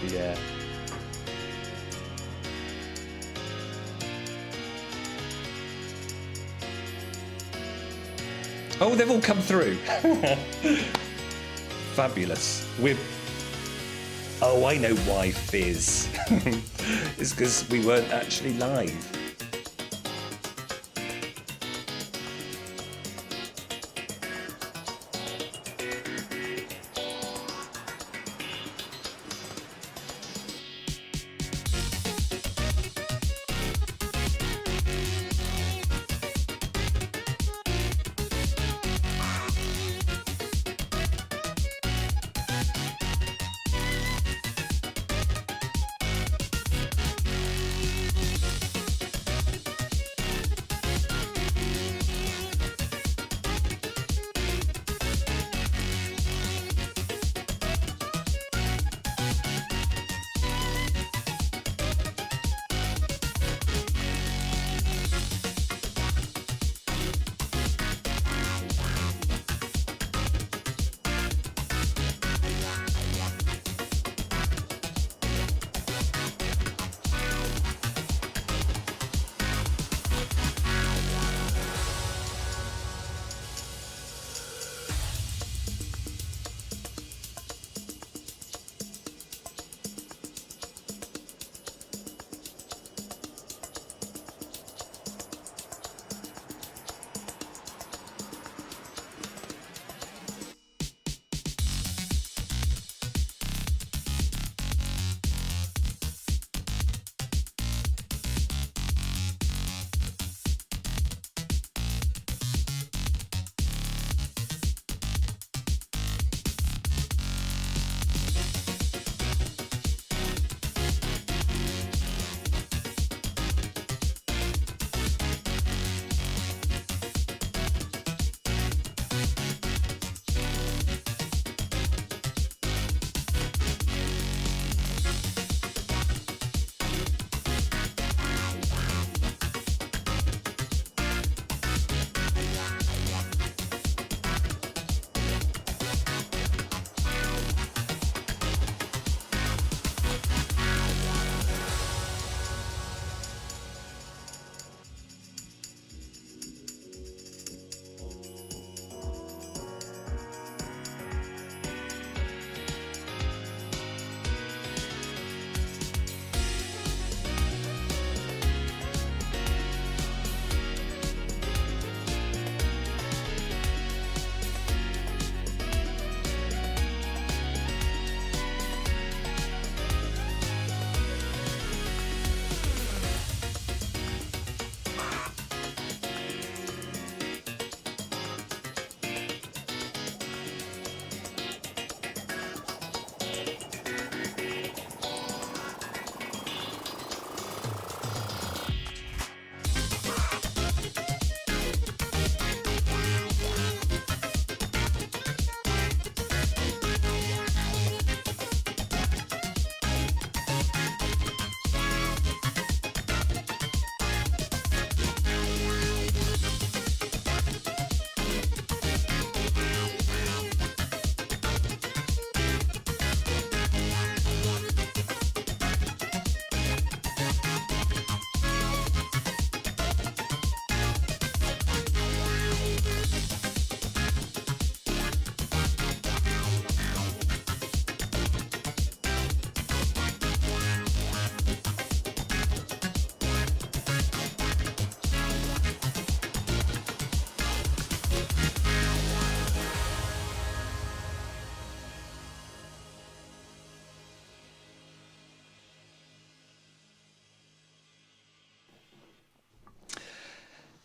Yeah. Oh, they've all come through. Fabulous. Oh, I know why, Fizz. It's because we weren't actually live.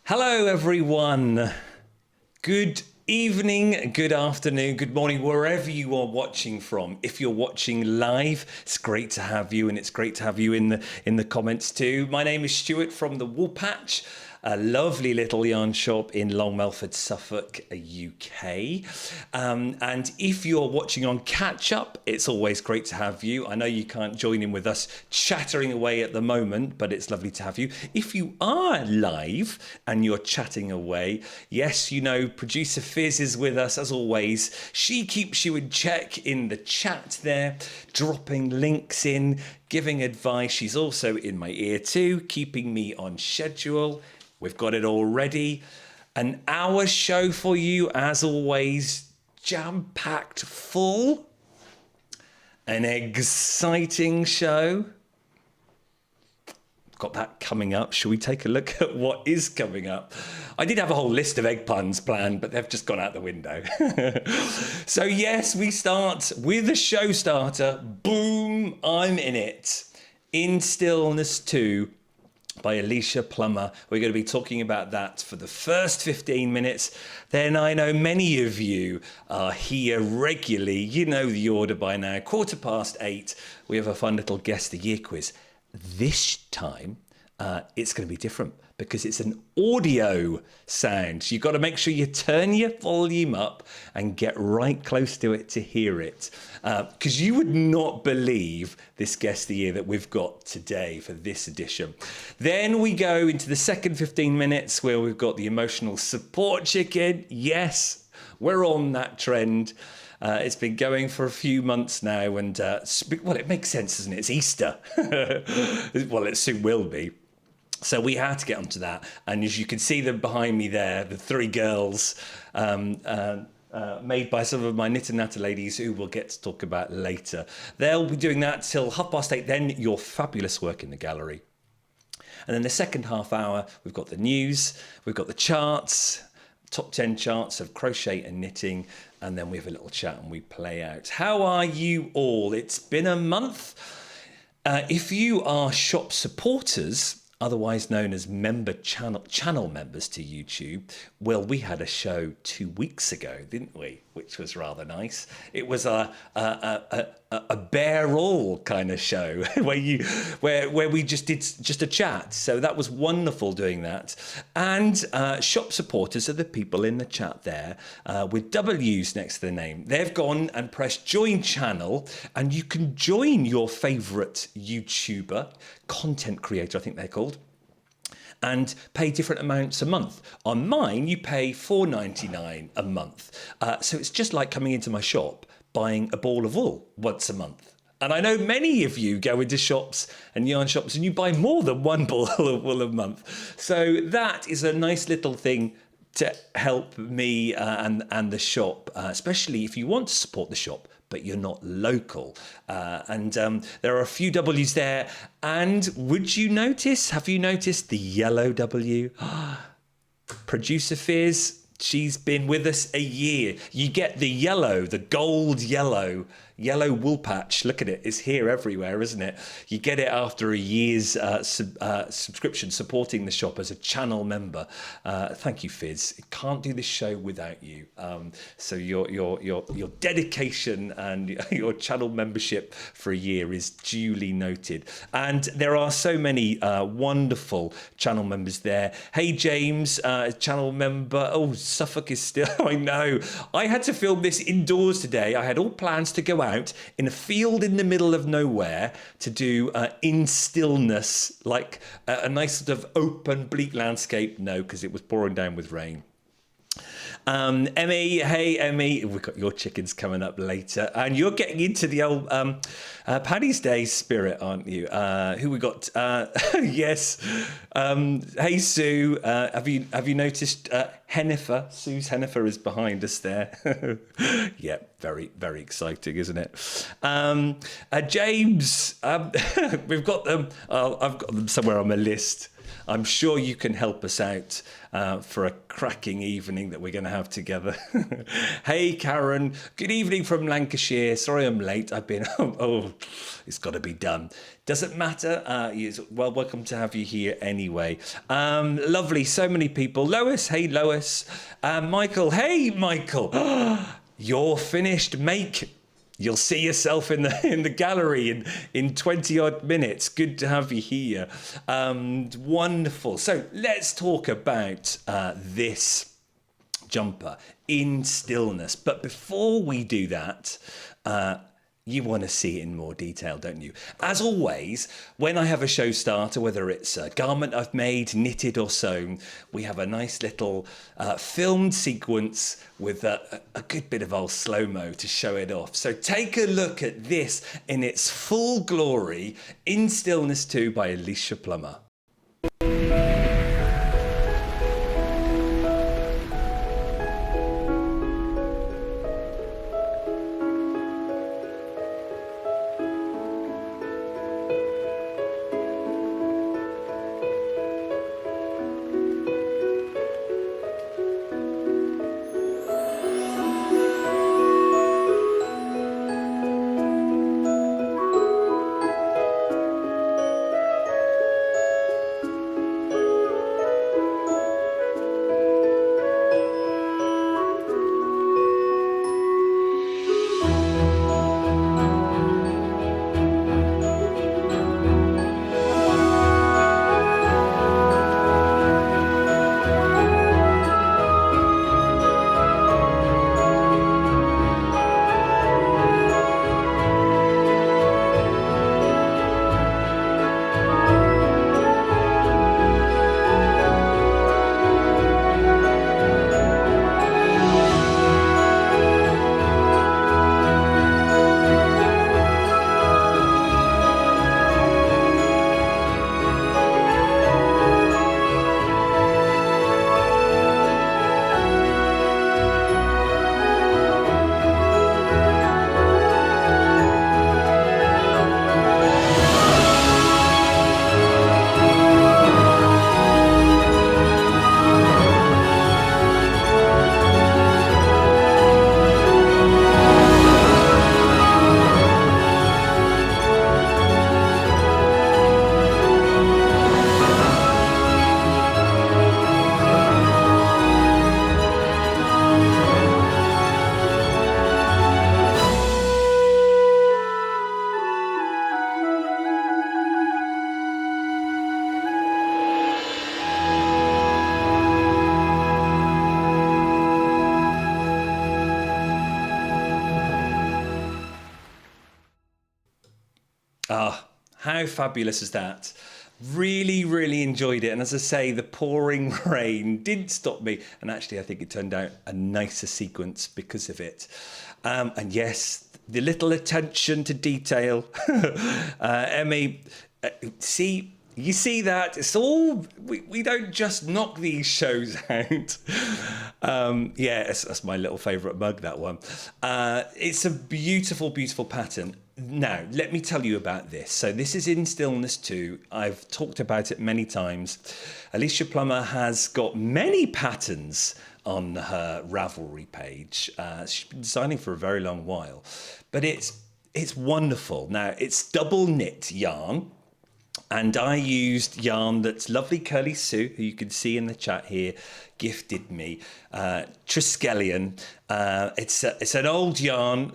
Hello everyone. Good evening, good afternoon, good morning, wherever you are watching from. If you're watching live, it's great to have you, and it's great to have you in the comments too. My name is Stuart from the Woolpatch. a lovely little yarn shop in Long Melford, Suffolk, UK. And if you're watching on catch up, it's always great to have you. I know you can't join in with us chattering away at the moment, but it's lovely to have you. If you are live and you're chatting away, yes, you know, producer Fizz is with us as always. She keeps you in check in the chat there, dropping links in, giving advice. She's also in my ear too, keeping me on schedule. We've got it all ready. An hour show for you, as always, jam-packed full. An exciting show. Got that coming up. Shall we take a look at what is coming up? I did have a whole list of egg puns planned, but they've just gone out the window. So yes, we start with a show starter. Boom, I'm in it. In Stillness 2 by Alicia Plummer. We're going to be talking about that for the first 15 minutes. Then I know many of you are here regularly. You know the order by now. 8:15. We have a fun little Guess the Year quiz. This time, it's going to be different because it's an audio sound. So you've got to make sure you turn your volume up and get right close to it to hear it. Because you would not believe this Guess the Year that we've got today for this edition. Then we go into the second 15 minutes where we've got the emotional support chicken. Yes, we're on that trend. It's been going for a few months now, and well, it makes sense, doesn't it? It's Easter. Well, it soon will be. So we had to get onto that. And as you can see them behind me there, the three girls made by some of my Knit and Natter ladies who we'll get to talk about later. They'll be doing that till 8:30. Then your fabulous work in the gallery. And then the second half hour, we've got the news, we've got the charts, top 10 charts of crochet and knitting, and then we have a little chat and we play out. How are you all? It's been a month. If you are shop supporters, otherwise known as channel members to YouTube, well, we had a show 2 weeks ago, didn't we? Which was rather nice. It was a bear all kind of show where we just did just a chat. So that was wonderful doing that. And shop supporters are the people in the chat there with W's next to their name. They've gone and pressed join channel, and you can join your favorite YouTuber, content creator, I think they're called, and pay different amounts a month. On mine, you pay $4.99 a month. So it's just like coming into my shop, buying a ball of wool once a month. And I know many of you go into shops and yarn shops and you buy more than one ball of wool a month. So that is a nice little thing to help me and the shop, especially if you want to support the shop, but you're not local. And there are a few W's there. And have you noticed the yellow W? Producer Fizz, she's been with us a year. You get the yellow, the gold yellow Woolpatch. Look at it. It's here everywhere, isn't it? You get it after a year's subscription supporting the shop as a channel member. Thank you, Fizz. Can't do this show without you. So your dedication and your channel membership for a year is duly noted. And there are so many wonderful channel members there. Hey, James, channel member. Oh, Suffolk is still, I know. I had to film this indoors today. I had all plans to go out in a field in the middle of nowhere to do In Stillness, like a nice sort of open, bleak landscape. No, because it was pouring down with rain. Emmy, hey Emmy, we've got your chickens coming up later, and you're getting into the old Paddy's Day spirit, aren't you? Who we got? Yes. Hey Sue, have you noticed Hennifer? Sue's Hennifer is behind us there. Yeah, very, very exciting, isn't it? James, we've got them. I've got them somewhere on my list. I'm sure you can help us out for a cracking evening that we're going to have together. Hey, Karen. Good evening from Lancashire. Sorry I'm late. I've been... Oh, it's got to be done. Doesn't matter. Well, welcome to have you here anyway. Lovely. So many people. Lois. Hey, Lois. Michael. Hey, Michael. You're finished. Make You'll see yourself in the gallery in 20 odd minutes. Good to have you here. Wonderful. So let's talk about this jumper, In Stillness. But before we do that, you want to see it in more detail, don't you? As always, when I have a show starter, whether it's a garment I've made, knitted or sewn, we have a nice little filmed sequence with a good bit of old slow-mo to show it off. So take a look at this in its full glory, In Stillness 2 by Alicia Plummer. How fabulous is that? Really, really enjoyed it. And as I say, the pouring rain didn't stop me. And actually, I think it turned out a nicer sequence because of it. And yes, the little attention to detail. Emmy, you see that? It's all, we don't just knock these shows out. Yeah, that's my little favourite mug, that one. It's a beautiful, beautiful pattern. Now, let me tell you about this. So this is In Stillness 2. I've talked about it many times. Alicia Plummer has got many patterns on her Ravelry page. She's been designing for a very long while. But it's wonderful. Now, it's double knit yarn. And I used yarn that's lovely Curly Sue, who you can see in the chat here, gifted me. Triskelion. It's an old yarn.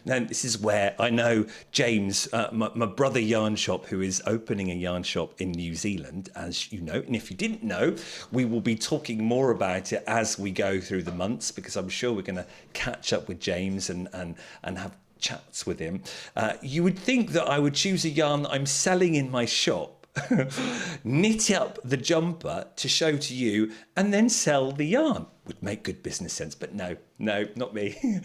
And this is where I know James, my brother Yarn Shop, who is opening a yarn shop in New Zealand, as you know. And if you didn't know, we will be talking more about it as we go through the months, because I'm sure we're going to catch up with James and have chats with him. You would think that I would choose a yarn that I'm selling in my shop, knit up the jumper to show to you, and then sell the yarn. Would make good business sense, but no, not me.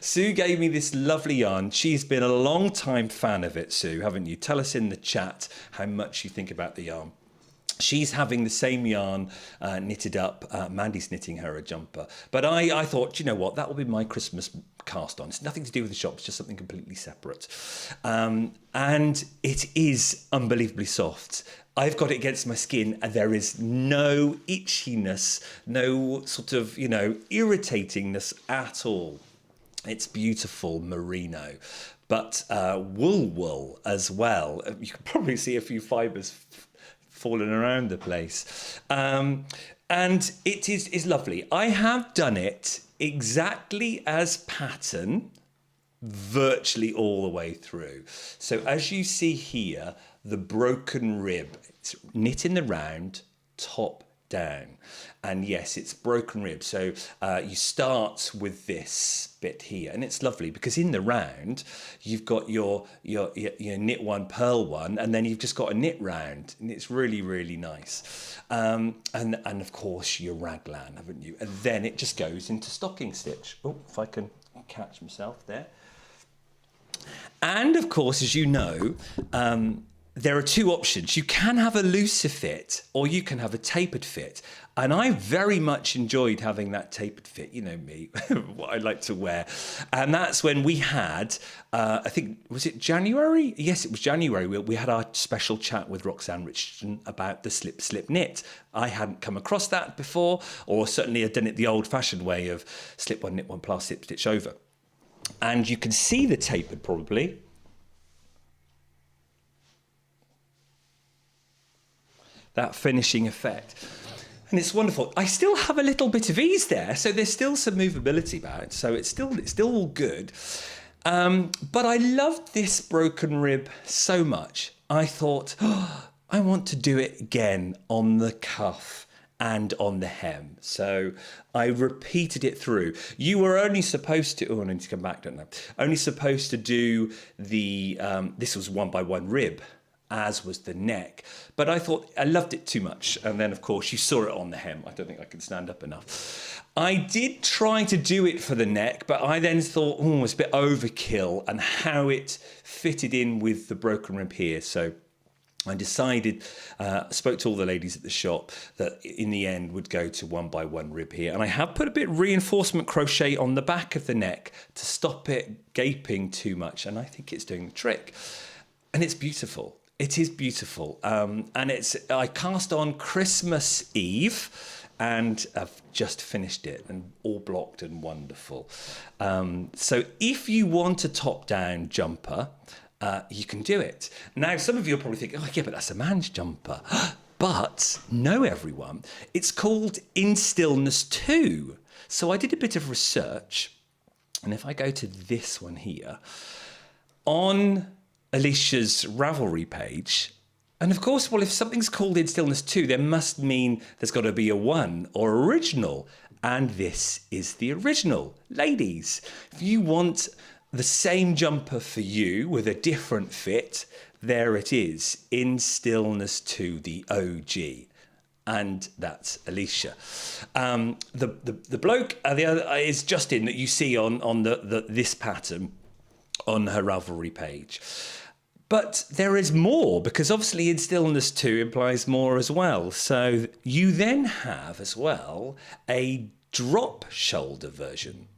Sue gave me this lovely yarn. She's been a long time fan of it, Sue, haven't you? Tell us in the chat how much you think about the yarn. She's having the same yarn knitted up. Mandy's knitting her a jumper. But I thought, you know what, that will be my Christmas cast on. It's nothing to do with the shop. It's just something completely separate. And it is unbelievably soft. I've got it against my skin and there is no itchiness, no sort of, irritatingness at all. It's beautiful merino. But wool as well. You can probably see a few fibres falling around the place. And it is lovely. I have done it exactly as pattern virtually all the way through. So as you see here, the broken rib, it's knit in the round, top down. And yes, it's broken rib. So you start with this bit here, and it's lovely because in the round you've got your knit one, purl one, and then you've just got a knit round, and it's really, really nice. And of course your raglan, haven't you? And then it just goes into stocking stitch. Oh, if I can catch myself there. And of course, as you know, there are two options. You can have a looser fit or you can have a tapered fit. And I very much enjoyed having that tapered fit, you know me, what I like to wear. And that's when we had, I think, was it January? Yes, it was January. We had our special chat with Roxanne Richardson about the slip, slip, knit. I hadn't come across that before, or certainly I'd done it the old fashioned way of slip one, knit one, plus slip, stitch over. And you can see the tapered probably. That finishing effect. And it's wonderful. I still have a little bit of ease there, so there's still some movability about it, so it's still all good. But I loved this broken rib so much. I thought, oh, I want to do it again on the cuff and on the hem. So I repeated it through. You were only supposed to, oh, I need to come back, don't I? Only supposed to do the, this was 1x1 rib, as was the neck. But I thought I loved it too much. And then, of course, you saw it on the hem. I don't think I can stand up enough. I did try to do it for the neck, but I then thought, oh, it's a bit overkill, and how it fitted in with the broken rib here. So I decided, spoke to all the ladies at the shop, that in the end would go to 1x1 rib here. And I have put a bit of reinforcement crochet on the back of the neck to stop it gaping too much. And I think it's doing the trick. And it's beautiful. It is beautiful. And I cast on Christmas Eve, and I've just finished it, and all blocked and wonderful. So if you want a top-down jumper, you can do it. Now, some of you will probably think, oh, yeah, but that's a man's jumper. But no, everyone, it's called In Stillness 2. So I did a bit of research, and if I go to this one here, on Alicia's Ravelry page, and of course, well, if something's called In Stillness 2, there must mean there's got to be a 1 or original, and this is the original. Ladies, if you want the same jumper for you with a different fit, there it is, In Stillness 2, the OG. And that's Alicia. The bloke, the other is Justin, that you see on this pattern on her Ravelry page. But there is more, because obviously In Stillness 2 implies more as well. So you then have as well a drop shoulder version.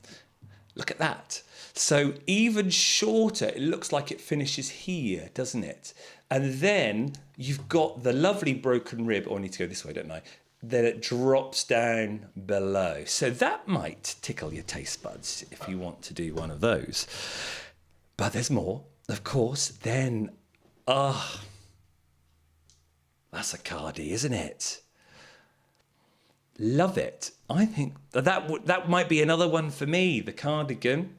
Look at that. So even shorter, it looks like it finishes here, doesn't it? And then you've got the lovely broken rib. Oh, I need to go this way, don't I? Then it drops down below. So that might tickle your taste buds if you want to do one of those. But there's more, of course. Then, that's a cardie, isn't it? Love it. I think that might be another one for me, the cardigan.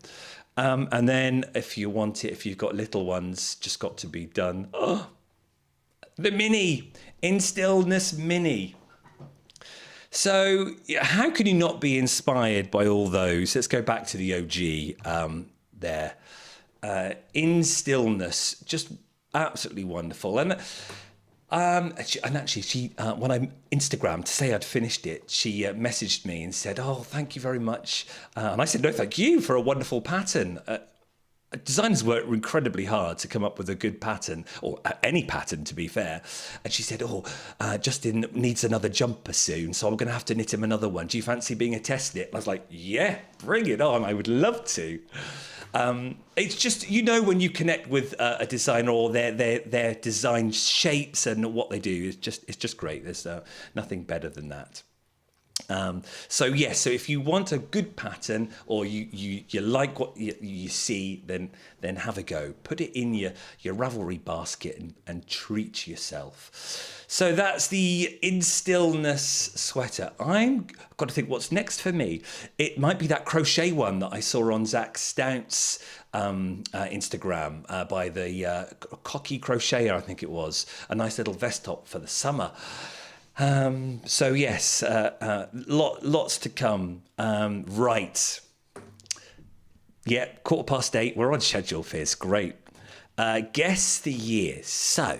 And then if you want it, if you've got little ones, just got to be done. Oh, the mini, In Stillness mini. So how can you not be inspired by all those? Let's go back to the OG there. In Stillness, just absolutely wonderful. And actually, she when I Instagrammed to say I'd finished it, she messaged me and said, "Oh, thank you very much." And I said, "No, thank you for a wonderful pattern." Designers work incredibly hard to come up with a good pattern, or any pattern, to be fair. And she said, "Oh, Justin needs another jumper soon, so I'm going to have to knit him another one. Do you fancy being a test knit?" And I was like, "Yeah, bring it on. I would love to." It's just, you know, when you connect with a designer or their design shapes and what they do, it's just great. There's nothing better than that. So if you want a good pattern, or you like what you see, then have a go. Put it in your Ravelry basket and treat yourself. So that's the In Stillness sweater. I've got to think what's next for me. It might be that crochet one that I saw on Zach Stout's Instagram by the Cocky Crocheter, I think it was. A nice little vest top for the summer. So yes, lots to come. Right. Yeah, 8:15. We're on schedule, Fizz. Great. Guess the year. So,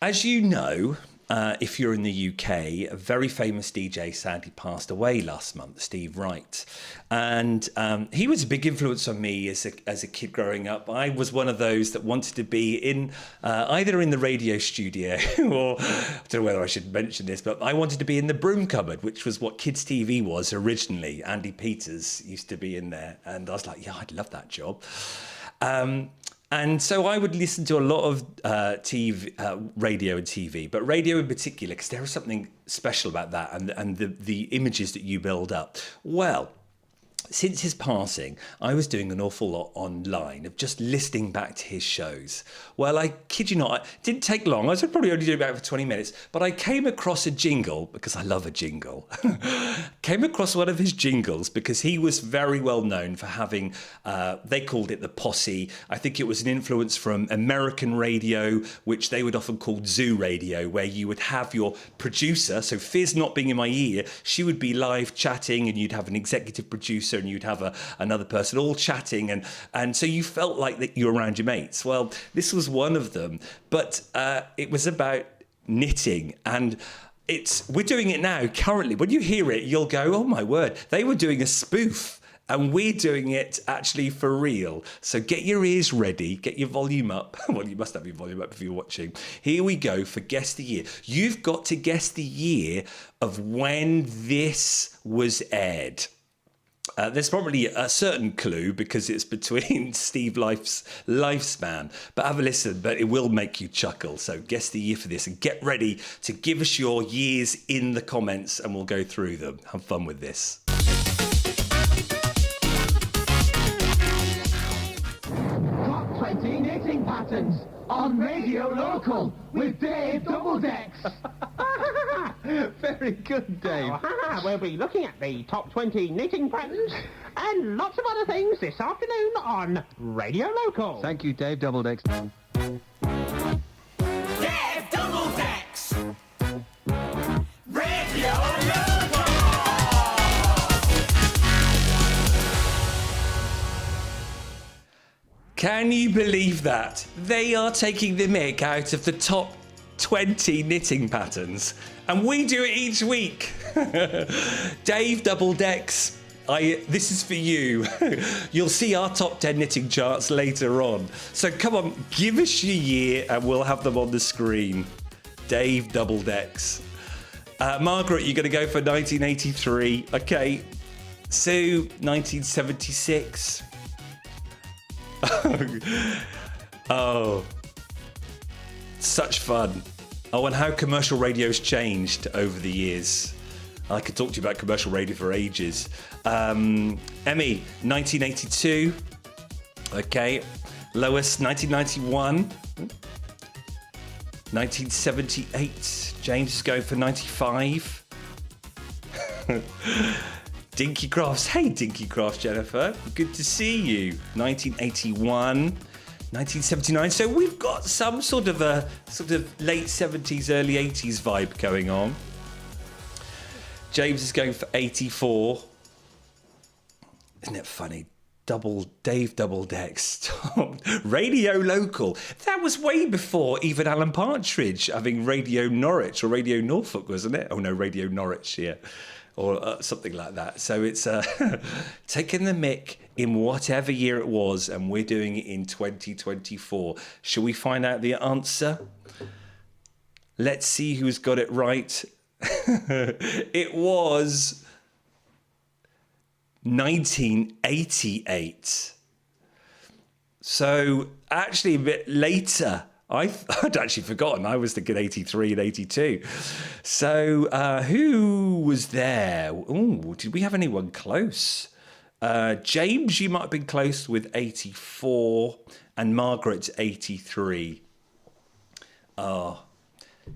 as you know, if you're in the UK, a very famous DJ sadly passed away last month, Steve Wright. And he was a big influence on me as a kid growing up. I was one of those that wanted to be in either in the radio studio or, I don't know whether I should mention this, but I wanted to be in the broom cupboard, which was what Kids TV was originally. Andy Peters used to be in there. And I was like, yeah, I'd love that job. And so I would listen to a lot of radio and TV, but radio in particular, because there was something special about that and the images that you build up. Well, since his passing, I was doing an awful lot online of just listening back to his shows. Well, I kid you not, it didn't take long. I was probably only doing about for 20 minutes, but I came across a jingle, because I love a jingle. Came across one of his jingles because he was very well known for having, they called it the posse. I think it was an influence from American radio, which they would often call zoo radio, where you would have your producer, so Fizz not being in my ear, she would be live chatting, and you'd have an executive producer, and you'd have another person all chatting, and so you felt like that you were around your mates. Well, this was one of them, but it was about knitting, and we're doing it now currently. When you hear it, you'll go, oh my word, they were doing a spoof, and we're doing it actually for real. So get your ears ready, get your volume up. Well, you must have your volume up if you're watching. Here we go for Guess the Year. You've got to guess the year of when this was aired. There's probably a certain clue because it's between Steve Life's lifespan, but have a listen, but it will make you chuckle. So guess the year for this, and get ready to give us your years in the comments, and we'll go through them. Have fun with this. Top 20 knitting patterns on Radio Local with Dave Doubledecks. Very good, Dave. We'll be looking at the top 20 knitting patterns and lots of other things this afternoon on Radio Local. Thank you, Dave Doubledecks. Dave Doubledecks. Radio Local. Can you believe that? They are taking the mick out of the top 20 knitting patterns, and we do it each week. Dave Doubledecks, this is for you. You'll see our top 10 knitting charts later on. So come on, give us your year and we'll have them on the screen. Dave Doubledecks. Margaret, you're going to go for 1983. Okay. Sue, 1976. Oh, such fun. Oh, and how commercial radio's changed over the years. I could talk to you about commercial radio for ages. Emmy, 1982. Okay. Lois, 1991. 1978. James is going for 95. Dinky Crafts. Hey, Dinky Crafts, Jennifer. Good to see you. 1981. 1979. So we've got some sort of late 70s, early 80s vibe going on. James is going for 84. Isn't it funny? Dave Doubledecks. Radio Local. That was way before even Alan Partridge having Radio Norwich or Radio Norfolk, wasn't it? Oh no, Radio Norwich, yeah. Or something like that. So it's taking the mick in whatever year it was, and we're doing it in 2024. Shall we find out the answer? Let's see who's got it right. It was 1988. So actually a bit later I'd actually forgotten. I was thinking 83 and 82. So who was there? Oh, did we have anyone close? James, you might have been close with 84, and Margaret 83. Oh,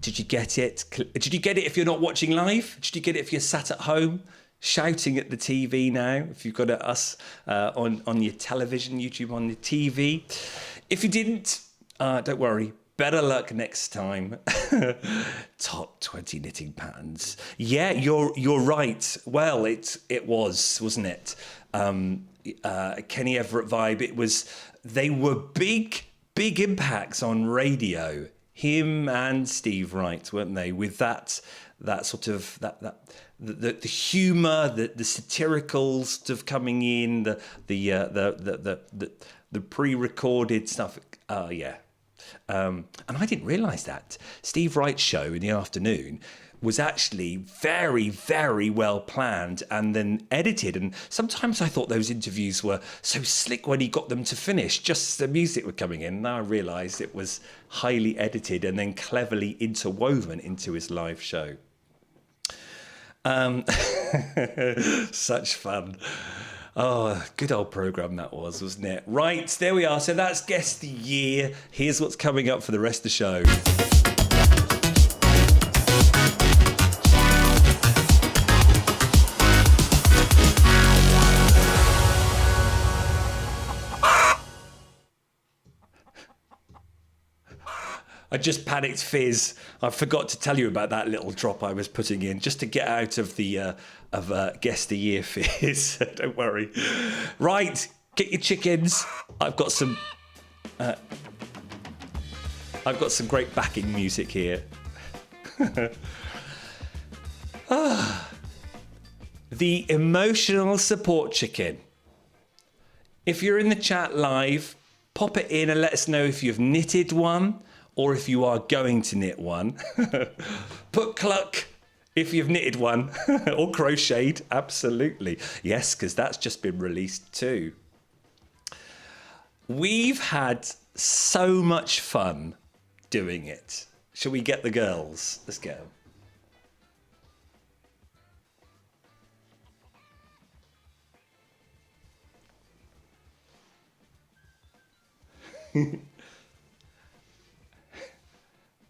did you get it? Did you get it if you're not watching live? Did you get it if you're sat at home shouting at the TV now? If you've got us on your television, YouTube on the TV. If you didn't, don't worry. Better luck next time. Top 20 knitting patterns. Yeah, you're right. Well, it was, wasn't it? Kenny Everett vibe. They were big impacts on radio. Him and Steve Wright, weren't they? With that sort of the humour, the satirical stuff coming in, the pre-recorded stuff. Yeah. And I didn't realise that. Steve Wright's show in the afternoon was actually very, very well planned and then edited. And sometimes I thought those interviews were so slick when he got them to finish, just as the music were coming in. Now I realised it was highly edited and then cleverly interwoven into his live show. Such fun. Oh, good old programme that was, wasn't it? Right, there we are. So that's Guess the Year. Here's what's coming up for the rest of the show. I just panicked fizz. I forgot to tell you about that little drop I was putting in just to get out of the Guess the Year fizz. Don't worry. Right, get your chickens. I've got some great backing music here. The emotional support chicken. If you're in the chat live, pop it in and let us know if you've knitted one, or if you are going to knit one. Put cluck if you've knitted one, or crocheted, absolutely. Yes, because that's just been released too. We've had so much fun doing it. Shall we get the girls? Let's go.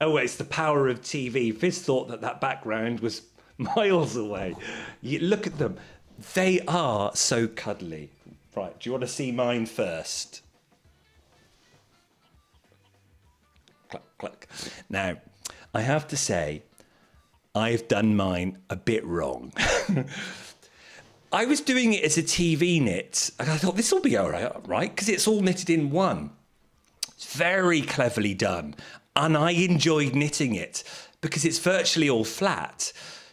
Oh, it's the power of TV. Fizz thought that background was miles away. You look at them. They are so cuddly. Right, do you want to see mine first? Cluck, cluck. Now, I have to say, I've done mine a bit wrong. I was doing it as a TV knit, and I thought, this will be all right? Because it's all knitted in one. It's very cleverly done. And I enjoyed knitting it because it's virtually all flat,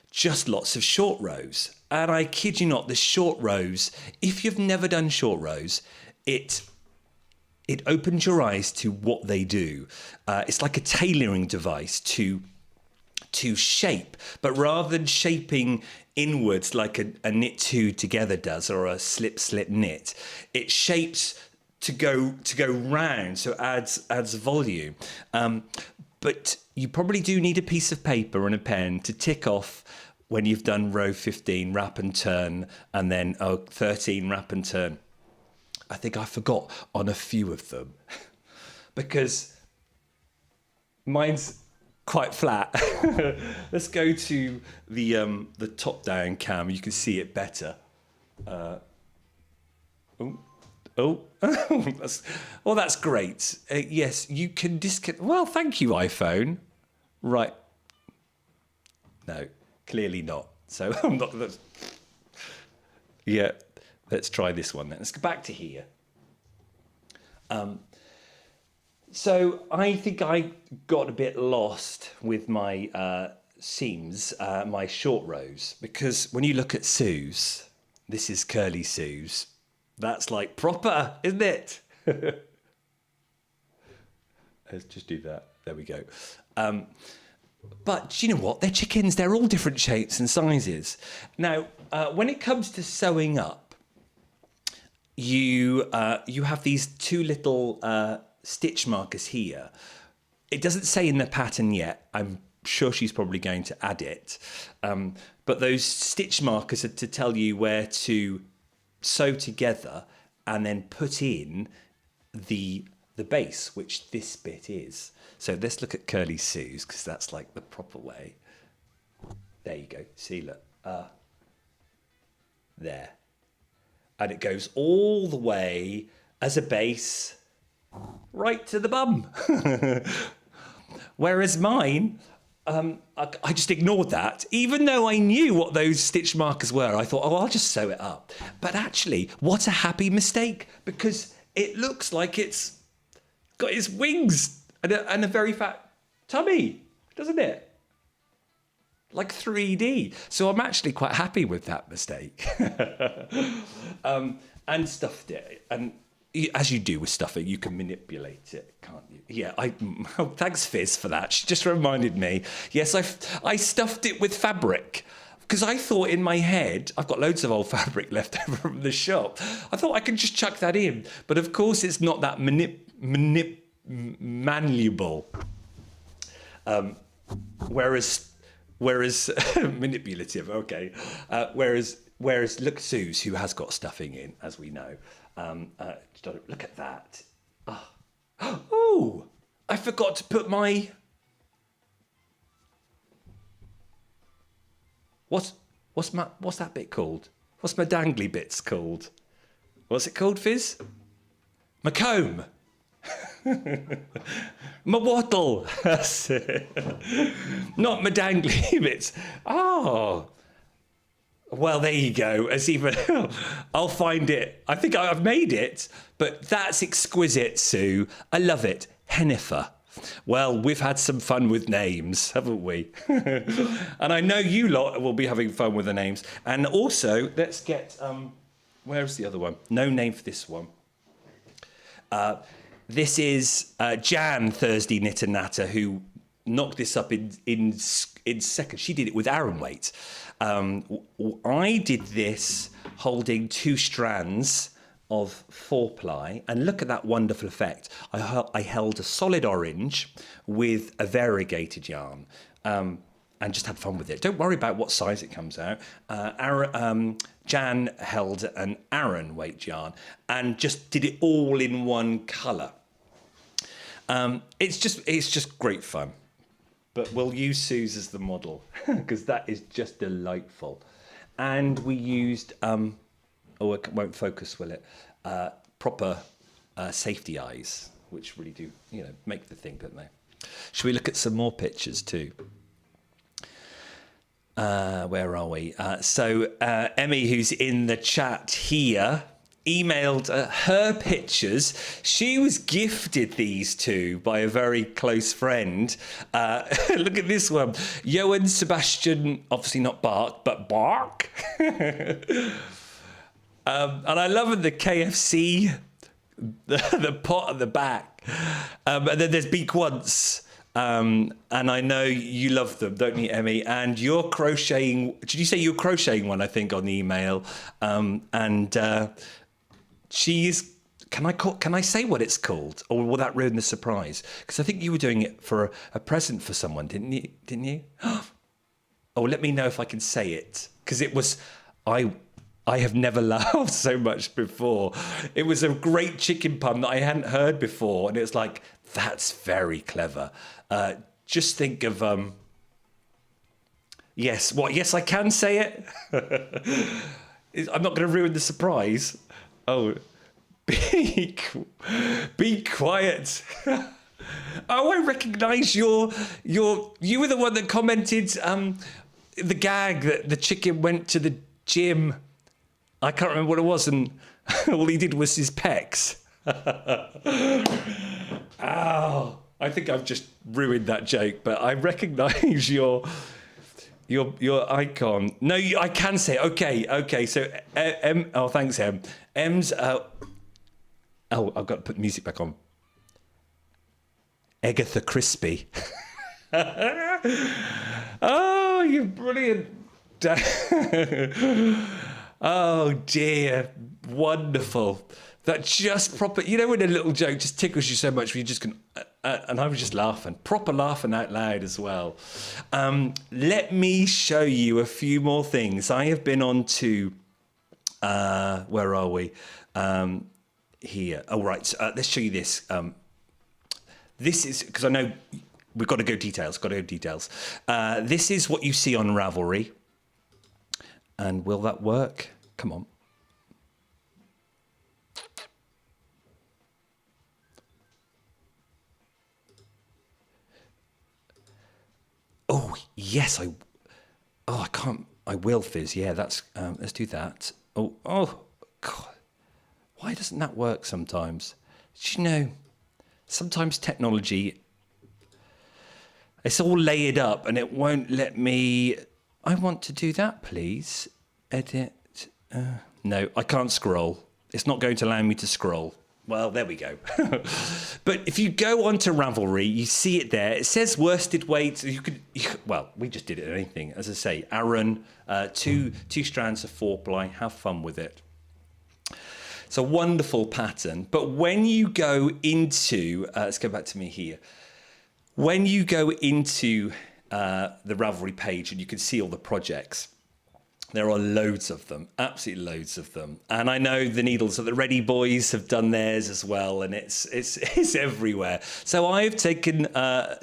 just lots of short rows. And I kid you not, the short rows, if you've never done short rows, it opens your eyes to what they do. It's like a tailoring device to shape, but rather than shaping inwards like a knit two together does, or a slip knit, it shapes to go round, so adds volume. But you probably do need a piece of paper and a pen to tick off when you've done row 15, wrap and turn, and then 13, wrap and turn. I think I forgot on a few of them because mine's quite flat. Let's go to the top down cam. You can see it better. That's great. Yes, you can disconnect. Well, thank you, iPhone. Right. No, clearly not. So I'm not. Yeah, let's try this one then. Let's go back to here. So I think I got a bit lost with my seams, my short rows, because when you look at Sue's, this is curly Sue's. That's like proper, isn't it? Let's just do that. There we go. But you know what? They're chickens. They're all different shapes and sizes. Now, when it comes to sewing up, you have these two little stitch markers here, it doesn't say in the pattern yet. I'm sure she's probably going to add it. But those stitch markers are to tell you where to sew together and then put in the base, which this bit is. So let's look at Curly Sue's, because that's like the proper way. There you go. See, look. There. And it goes all the way as a base right to the bum. Whereas mine, I just ignored that. Even though I knew what those stitch markers were, I thought, oh, I'll just sew it up. But actually, what a happy mistake, because it looks like it's got its wings and a very fat tummy, doesn't it? Like 3D. So I'm actually quite happy with that mistake. And stuffed it. And as you do with stuffing, you can manipulate it, can't you? Yeah, thanks Fizz for that. She just reminded me. Yes, I stuffed it with fabric. Because I thought in my head, I've got loads of old fabric left over from the shop. I thought I could just chuck that in. But of course, it's not that malleable. Whereas manipulative, okay. Whereas look, Suze, who has got stuffing in, as we know. Look at that. Oh, I forgot to put my... What's that bit called? What's my dangly bits called? What's it called, Fizz? My comb. My wattle. That's it. Not my dangly bits. Oh. Well, there you go. I'll find it. I think I've made it, but that's exquisite, Sue. I love it. Hennifer. Well, we've had some fun with names, haven't we? And I know you lot will be having fun with the names. And also, let's get... where's the other one? No name for this one. This is Jan Thursday Knitter Natter, who knocked this up in seconds. She did it with Aran weight. I did this holding 2 strands of 4-ply, and look at that wonderful effect. I held a solid orange with a variegated yarn, and just had fun with it. Don't worry about what size it comes out. Jan held an Aran weight yarn and just did it all in one colour. It's just great fun. But we'll use Suze as the model because that is just delightful. And we used, it won't focus, will it? Proper safety eyes, which really do, make the thing, don't they? Should we look at some more pictures too? Where are we? So Emmy, who's in the chat here, emailed her pictures. She was gifted these two by a very close friend. Look at this one. Johann Sebastian, obviously not Bach, but Bark. And I love the KFC, the pot at the back. And then there's Beak Once. And I know you love them, don't you, Emmy? And you're crocheting. Did you say you're crocheting one, I think, on the email? She's... Can I say what it's called, or will that ruin the surprise? Because I think you were doing it for a present for someone, didn't you? Oh, let me know if I can say it, because it was... I have never laughed so much before. It was a great chicken pun that I hadn't heard before, and it was like, that's very clever. Just think of... Yes, what? Yes, I can say it? I'm not going to ruin the surprise. Oh, be quiet. Oh, I recognise you were the one that commented the gag that the chicken went to the gym. I can't remember what it was, and all he did was his pecs. Ow. I think I've just ruined that joke, but I recognise your icon. No, I can say it. Okay. So, oh, thanks, Em. Em's... Oh, I've got to put the music back on. Agatha Crispy. Oh, you're brilliant. Oh dear, wonderful. That just proper, you know when a little joke just tickles you so much where you just can, and I was just laughing, proper laughing out loud as well. Let me show you a few more things. I have been on to, where are we? Here. Oh, right. So, let's show you this. This is, because I know we've got to go details, this is what you see on Ravelry. And will that work? Come on. Oh, yes, I can't, I will, Fizz. Yeah, that's, let's do that. Oh, God. Why doesn't that work sometimes? Do you know, sometimes technology, it's all layered up and it won't let me, I want to do that, please. Edit. No, I can't scroll. It's not going to allow me to scroll. Well, there we go. But if you go onto Ravelry, you see it there. It says worsted weight. Well, we just did it in anything. As I say, Aaron, two strands of 4-ply. Have fun with it. It's a wonderful pattern. But when you go into, let's go back to me here. When you go into the Ravelry page and you can see all the projects, there are loads of them, absolutely loads of them. And I know the needles of the Ready Boys have done theirs as well, and it's everywhere. So I've taken,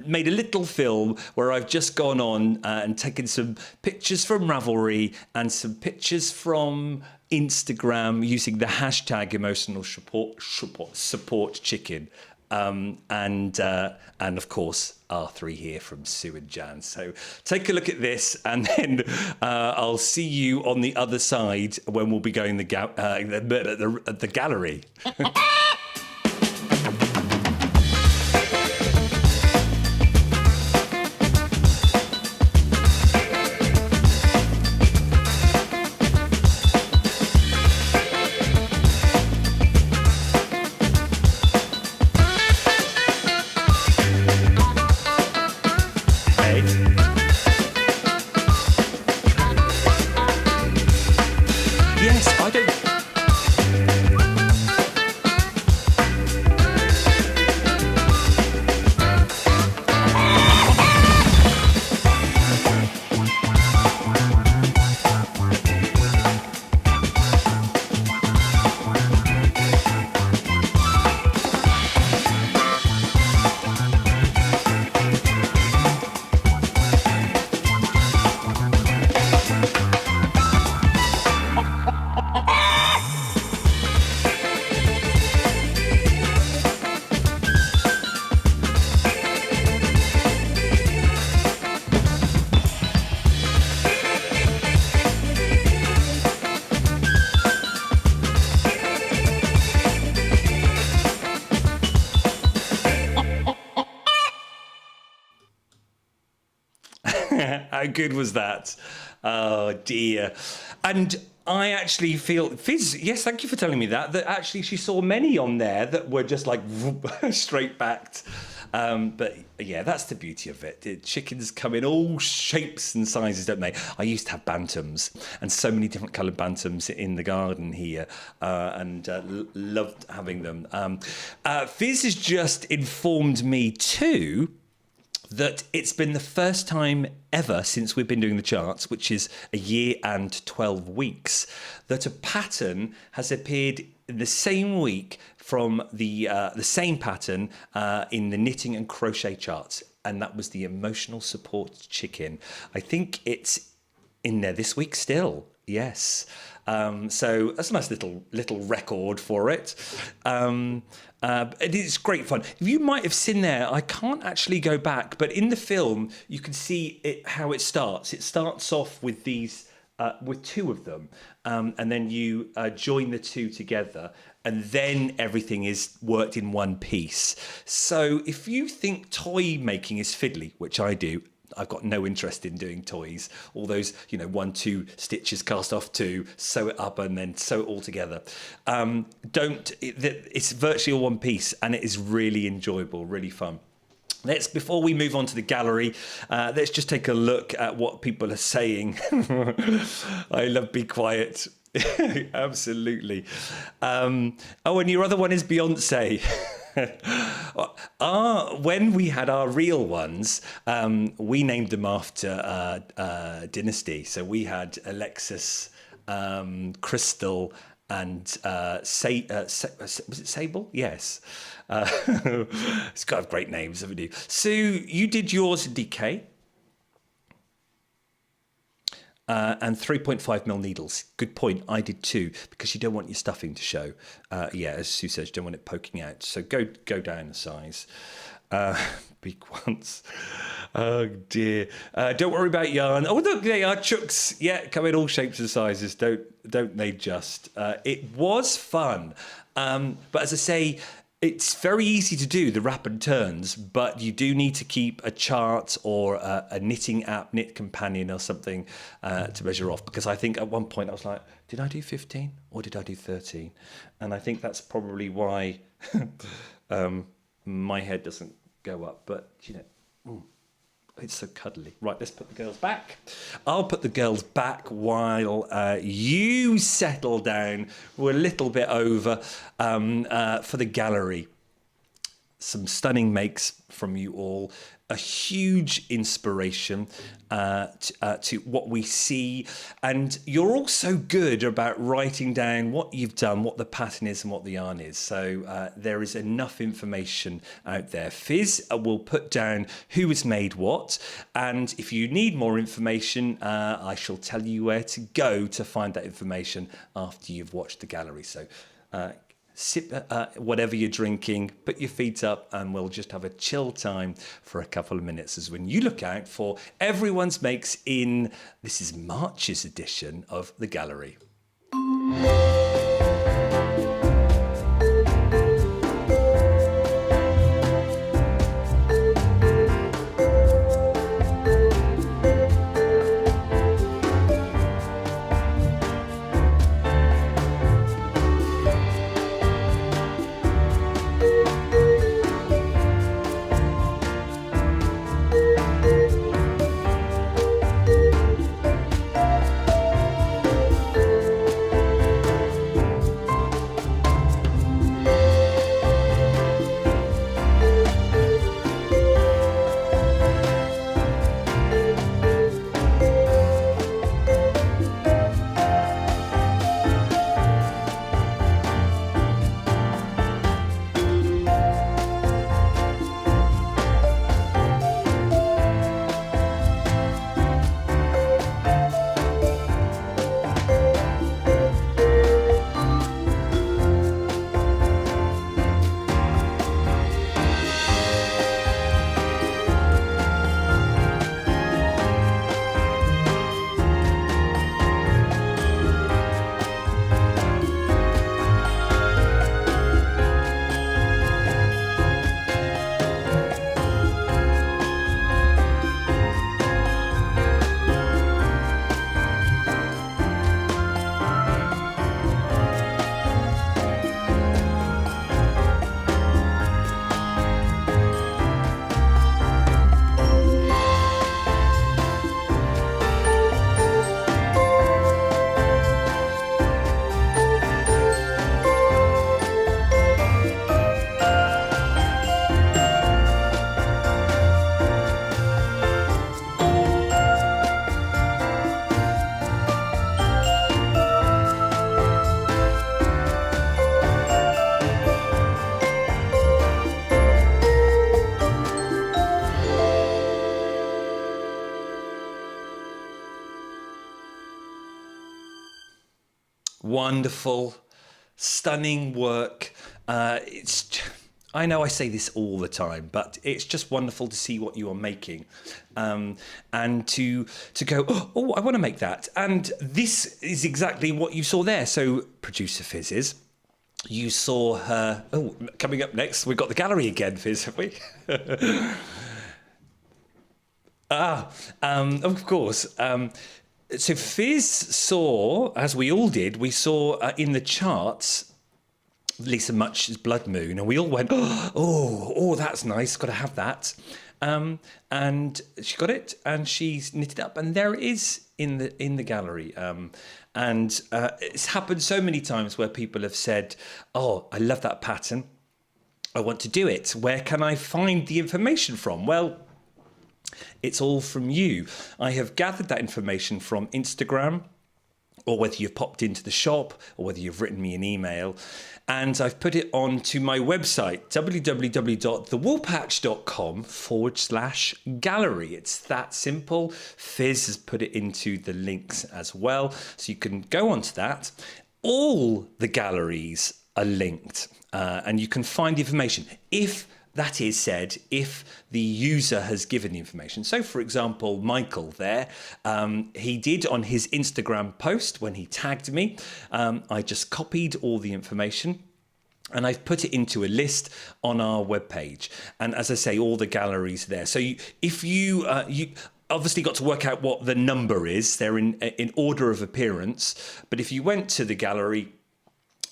made a little film where I've just gone on and taken some pictures from Ravelry and some pictures from Instagram using the hashtag emotional support chicken. And of course, R3 here from Sue and Jan. So take a look at this, and then I'll see you on the other side when we'll be going the gallery. How good was that? Oh dear. And I actually feel, Fizz, yes, thank you for telling me that actually she saw many on there that were just like straight backed. But yeah, that's the beauty of it. The chickens come in all shapes and sizes, don't they? I used to have bantams, and so many different coloured bantams in the garden here, and loved having them. Fizz has just informed me too that it's been the first time ever since we've been doing the charts, which is a year and 12 weeks, that a pattern has appeared in the same week from the same pattern in the knitting and crochet charts, and that was the emotional support chicken. I think it's in there this week still. Yes. So that's a nice little record for it. It's great fun. You might have seen there, I can't actually go back, but in the film you can see how it starts. It starts off with these, with two of them, and then you join the two together, and then everything is worked in one piece. So if you think toy making is fiddly, which I do, I've got no interest in doing toys. All those, 1-2 stitches, cast off 2, sew it up, and then sew it all together. It's virtually all one piece, and it is really enjoyable, really fun. Before we move on to the gallery, let's just take a look at what people are saying. I love Be Quiet. Absolutely. Oh, and your other one is Beyonce. When we had our real ones, we named them after Dynasty. So we had Alexis, Crystal, and was it Sable? Yes. It's got to have great names, haven't you? Sue, you did yours in DK. And 3.5mm needles. Good point. I did too, because you don't want your stuffing to show. As Sue says, you don't want it poking out. So go down a size. Big ones. Oh dear. Don't worry about yarn. Oh look, they are chooks. Yeah, come in all shapes and sizes. Don't they just? It was fun. But as I say, it's very easy to do the wrap and turns, but you do need to keep a chart or a knitting app, Knit Companion or something to measure off. Because I think at one point I was like, did I do 15 or did I do 13? And I think that's probably why my head doesn't go up. But, it's so cuddly. Right, let's put the girls back. I'll put the girls back while you settle down. We're a little bit over for the gallery. Some stunning makes from you all. A huge inspiration to what we see. And you're also good about writing down what you've done, what the pattern is and what the yarn is. So there is enough information out there. Fizz will put down who has made what. And if you need more information, I shall tell you where to go to find that information after you've watched the gallery. So sip whatever you're drinking, put your feet up, and we'll just have a chill time for a couple of minutes as when you look out for everyone's makes in, this is March's edition of the gallery. Wonderful, stunning work. I know I say this all the time, but it's just wonderful to see what you are making, and to go, oh, I want to make that. And this is exactly what you saw there. So producer Fizzes, you saw her. Oh, coming up next, we've got the gallery again, Fizz, have we? Of course. So Fizz saw, as we all did, we saw in the charts Lisa Much's Blood Moon, and we all went, oh, that's nice, got to have that. And she got it, and she's knitted up, and there it is in the gallery. And it's happened so many times where people have said, oh, I love that pattern, I want to do it. Where can I find the information from? Well, it's all from you. I have gathered that information from Instagram, or whether you've popped into the shop, or whether you've written me an email. And I've put it onto my website, www.thewoolpatch.com/gallery. It's that simple. Fizz has put it into the links as well. So you can go onto that. All the galleries are linked, and you can find the information. That is said, if the user has given the information. So, for example, Michael there, he did on his Instagram post when he tagged me, I just copied all the information and I've put it into a list on our webpage. And as I say, all the galleries there. So if you obviously got to work out what the number is, they're in order of appearance. But if you went to the gallery,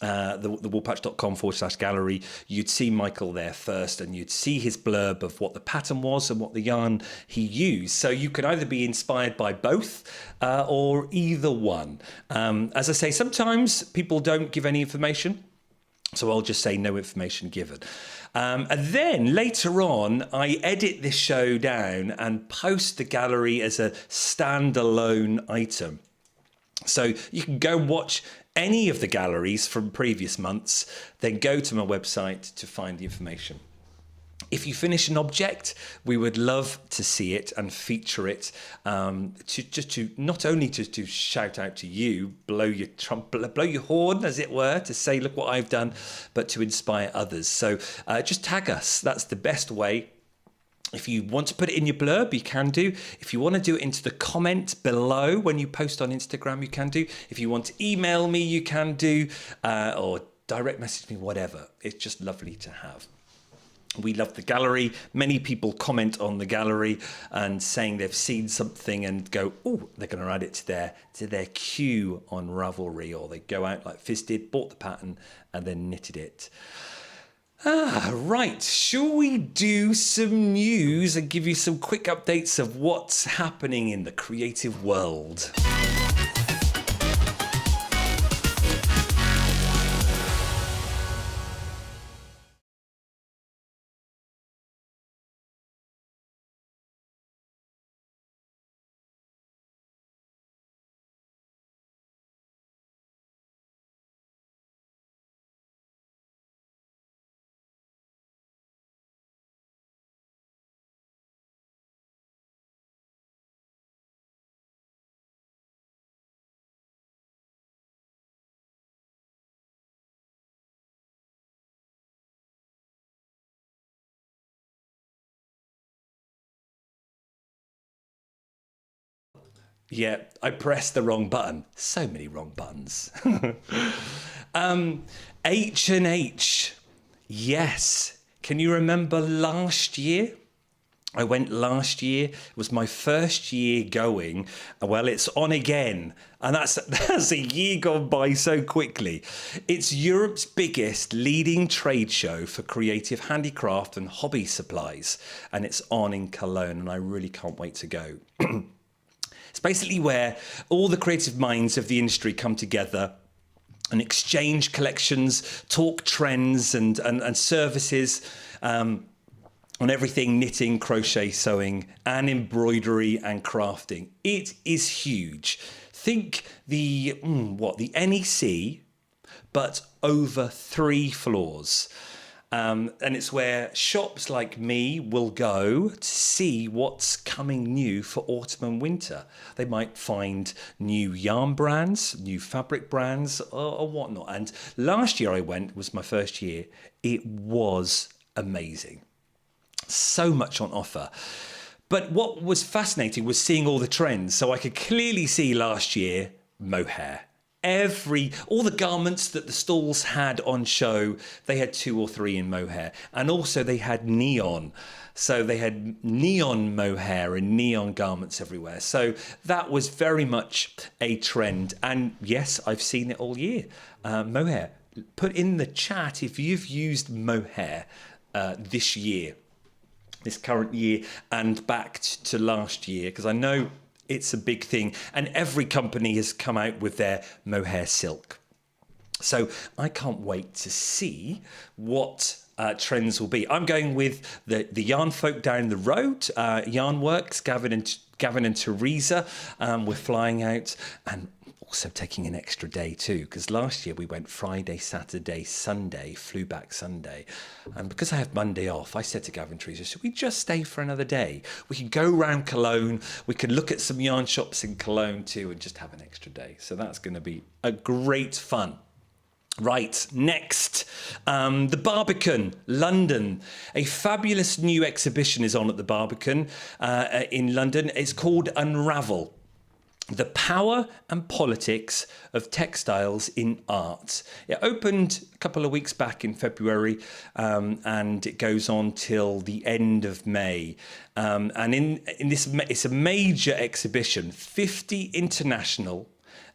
the woolpatch.com/gallery, you'd see Michael there first, and you'd see his blurb of what the pattern was and what the yarn he used. So you can either be inspired by both or either one. As I say, sometimes people don't give any information, so I'll just say no information given. And then later on, I edit this show down and post the gallery as a standalone item. So you can go watch any of the galleries from previous months, then go to my website to find the information. If you finish an object, we would love to see it and feature it, to not only to shout out to you, blow your horn, as it were, to say, look what I've done, but to inspire others. So just tag us. That's the best way. If you want to put it in your blurb, you can do. If you want to do it into the comment below when you post on Instagram, you can do. If you want to email me, you can do, or direct message me, whatever. It's just lovely to have. We love the gallery. Many people comment on the gallery and saying they've seen something and go, oh, they're going to add it to their queue on Ravelry, or they go out like Fizz did, bought the pattern and then knitted it. Right. Shall we do some news and give you some quick updates of what's happening in the creative world? Yeah, I pressed the wrong button. So many wrong buttons. H&H. Yes. Can you remember last year? I went last year. It was my first year going. Well, it's on again. And that's a year gone by so quickly. It's Europe's biggest leading trade show for creative handicraft and hobby supplies. And it's on in Cologne, and I really can't wait to go. It's basically where all the creative minds of the industry come together and exchange collections, talk trends and services on everything knitting, crochet, sewing, and embroidery and crafting. It is huge. Think the NEC, but over 3 floors. And it's where shops like me will go to see what's coming new for autumn and winter. They might find new yarn brands, new fabric brands, or whatnot. And last year I went, was my first year. It was amazing. So much on offer. But what was fascinating was seeing all the trends. So I could clearly see last year mohair. All the garments that the stalls had on show, they had 2 or 3 in mohair, and also they had neon. So they had neon mohair and neon garments everywhere. So that was very much a trend. And yes, I've seen it all year. Mohair. Put in the chat if you've used mohair this current year, and back to last year, because I know It's a big thing. And every company has come out with their mohair silk. So I can't wait to see what trends will be. I'm going with the yarn folk down the road, Yarn Works, Gavin and Teresa. We're flying out and also taking an extra day too, because last year we went Friday, Saturday, Sunday, flew back Sunday. And because I have Monday off, I said to Gavin and Teresa, should we just stay for another day? We can go round Cologne, we can look at some yarn shops in Cologne too, and just have an extra day. So that's going to be a great fun. Right, next, the Barbican, London. A fabulous new exhibition is on at the Barbican in London. It's called Unravel: The Power and Politics of Textiles in Art. It opened a couple of weeks back in February, and it goes on till the end of May. And in this, it's a major exhibition, 50 international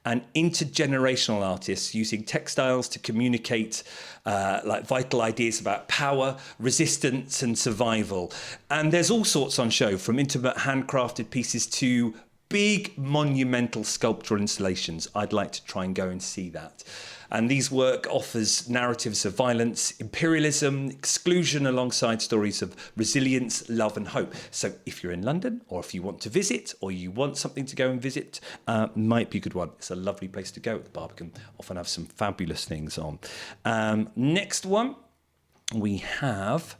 and intergenerational artists using textiles to communicate like vital ideas about power, resistance and survival. And there's all sorts on show, from intimate handcrafted pieces to big monumental sculptural installations. I'd like to try and go and see that. And these work offers narratives of violence, imperialism, exclusion, alongside stories of resilience, love and hope. So if you're in London, or if you want to visit, or you want something to go and visit, might be a good one. It's a lovely place to go at the Barbican. Often have some fabulous things on. Next one, we have,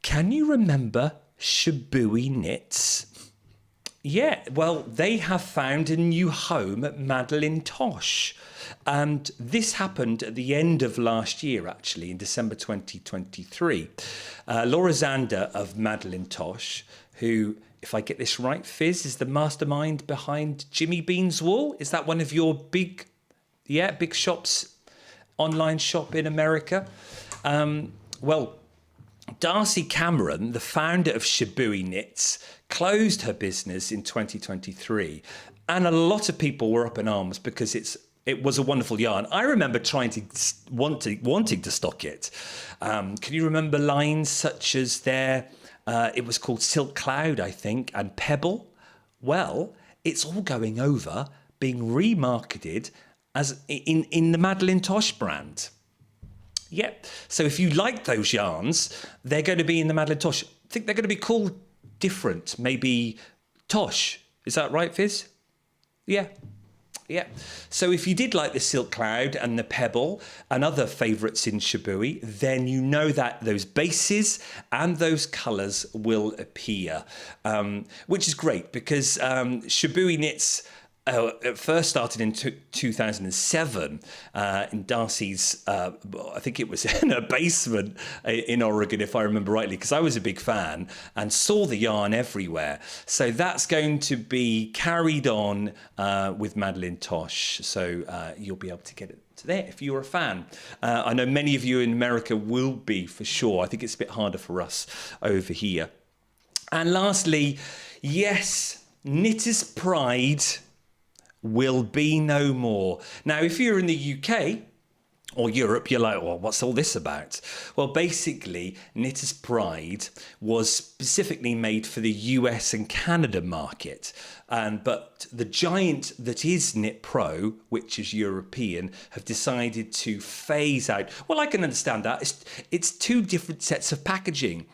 can you remember Shabui Knits? Yeah, well, they have found a new home at Madeline Tosh. And this happened at the end of last year, actually, in December 2023. Laura Zander of Madeline Tosh, who, if I get this right, Fizz, is the mastermind behind Jimmy Bean's Wool. Is that one of your big shops, online shop in America? Well, Darcy Cameron, the founder of Shabui Knits, closed her business in 2023, and a lot of people were up in arms because it was a wonderful yarn. I remember wanting to stock it. Can you remember lines such as it was called Silk Cloud, I think, and Pebble? Well, it's all going over, being remarketed as in the Madeline Tosh brand. Yep. So if you like those yarns, they're going to be in the Madeline Tosh. I think they're going to be called different. Maybe Tosh. Is that right, Fizz? Yeah. Yeah. So if you did like the Silk Cloud and the Pebble and other favourites in Shabui, then you know that those bases and those colours will appear, which is great because Shabui Knits it first started in 2007 in Darcy's, I think it was in a basement in Oregon, if I remember rightly, because I was a big fan and saw the yarn everywhere. So that's going to be carried on with Madeline Tosh. So you'll be able to get it there if you're a fan. I know many of you in America will be, for sure. I think it's a bit harder for us over here. And lastly, yes, Knitter's Pride will be no more. Now, if you're in the UK or Europe, you're like, well, what's all this about? Well, basically, Knitter's Pride was specifically made for the US and Canada market. But the giant that is Knit Pro, which is European, have decided to phase out. Well, I can understand that. It's two different sets of packaging.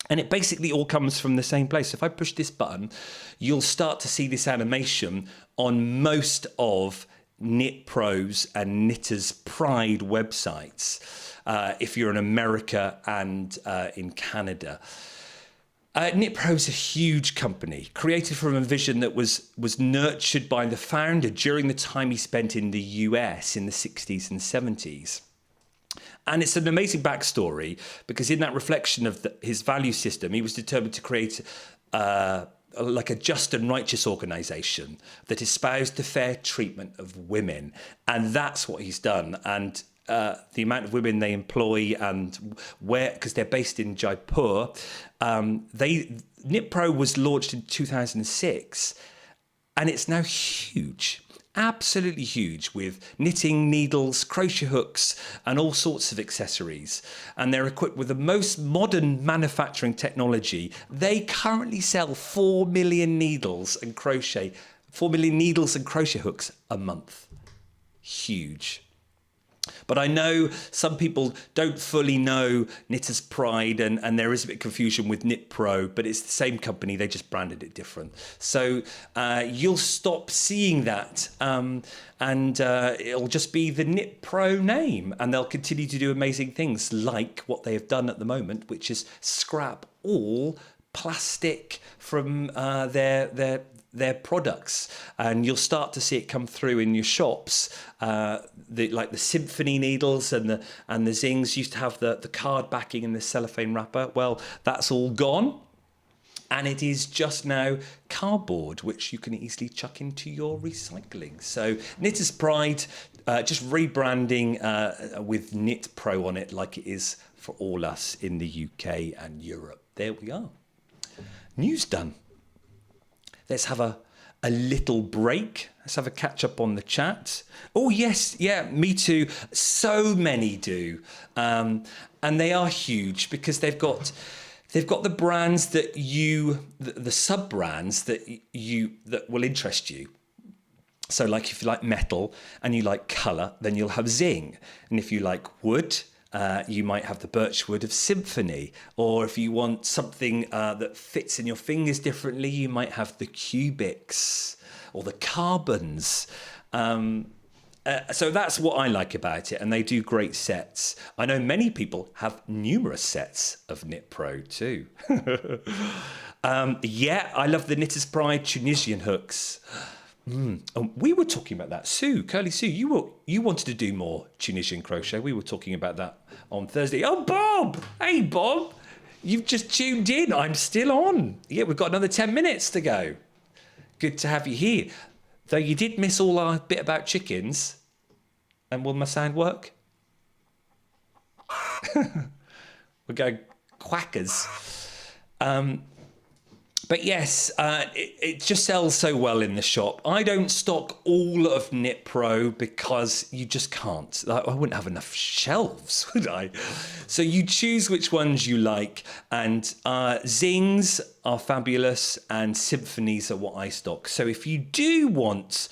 And it basically all comes from the same place. If I push this button, you'll start to see this animation on most of Knit Pro's and Knitter's Pride websites, if you're in America and in Canada. Knit Pro is a huge company, created from a vision that was nurtured by the founder during the time he spent in the US in the 60s and 70s. And it's an amazing backstory because in that reflection of his value system, he was determined to create like a just and righteous organisation that espoused the fair treatment of women. And that's what he's done. And the amount of women they employ and where, because they're based in Jaipur, Knit Pro was launched in 2006 and it's now huge. absolutely huge with knitting needles, crochet hooks, and all sorts of accessories. And they're equipped with the most modern manufacturing technology. They currently sell 4 million needles and crochet hooks a month. Huge. But I know some people don't fully know Knitter's Pride, and there is a bit of confusion with Knit Pro, but it's the same company, they just branded it different. So you'll stop seeing that, and it'll just be the Knit Pro name, and they'll continue to do amazing things like what they have done at the moment, which is scrap all plastic from their products, and you'll start to see it come through in your shops. Like the symphony needles and the zings used to have the card backing and the cellophane wrapper. Well, that's all gone, and it is just now cardboard, which you can easily chuck into your recycling. So Knitter's Pride, just rebranding with Knit Pro on it, like it is for all us in the UK and Europe. There we are. News done. Let's have a little break. Let's have a catch up on the chat. Oh, yes. Yeah, me too. So many do. And they are huge because they've got the brands that the sub-brands that will interest you. So like if you like metal and you like colour, then you'll have Zing. And if you like wood, you might have the birchwood of Symphony, or if you want something that fits in your fingers differently, you might have the cubics or the carbons. So that's what I like about it, and they do great sets. I know many people have numerous sets of Knit Pro too. Yeah, I love the Knitter's Pride Tunisian hooks. We were talking about that. Sue, Curly Sue, you wanted to do more Tunisian crochet. We were talking about that on Thursday. Oh, Bob! Hey, Bob! You've just tuned in. I'm still on. Yeah, we've got another 10 minutes to go. Good to have you here. Though you did miss all our bit about chickens. And will my sound work? We're going quackers. But yes, it just sells so well in the shop. I don't stock all of Knit Pro because you just can't. I wouldn't have enough shelves, would I? So you choose which ones you like. And Zings are fabulous and Symphonies are what I stock. So if you do want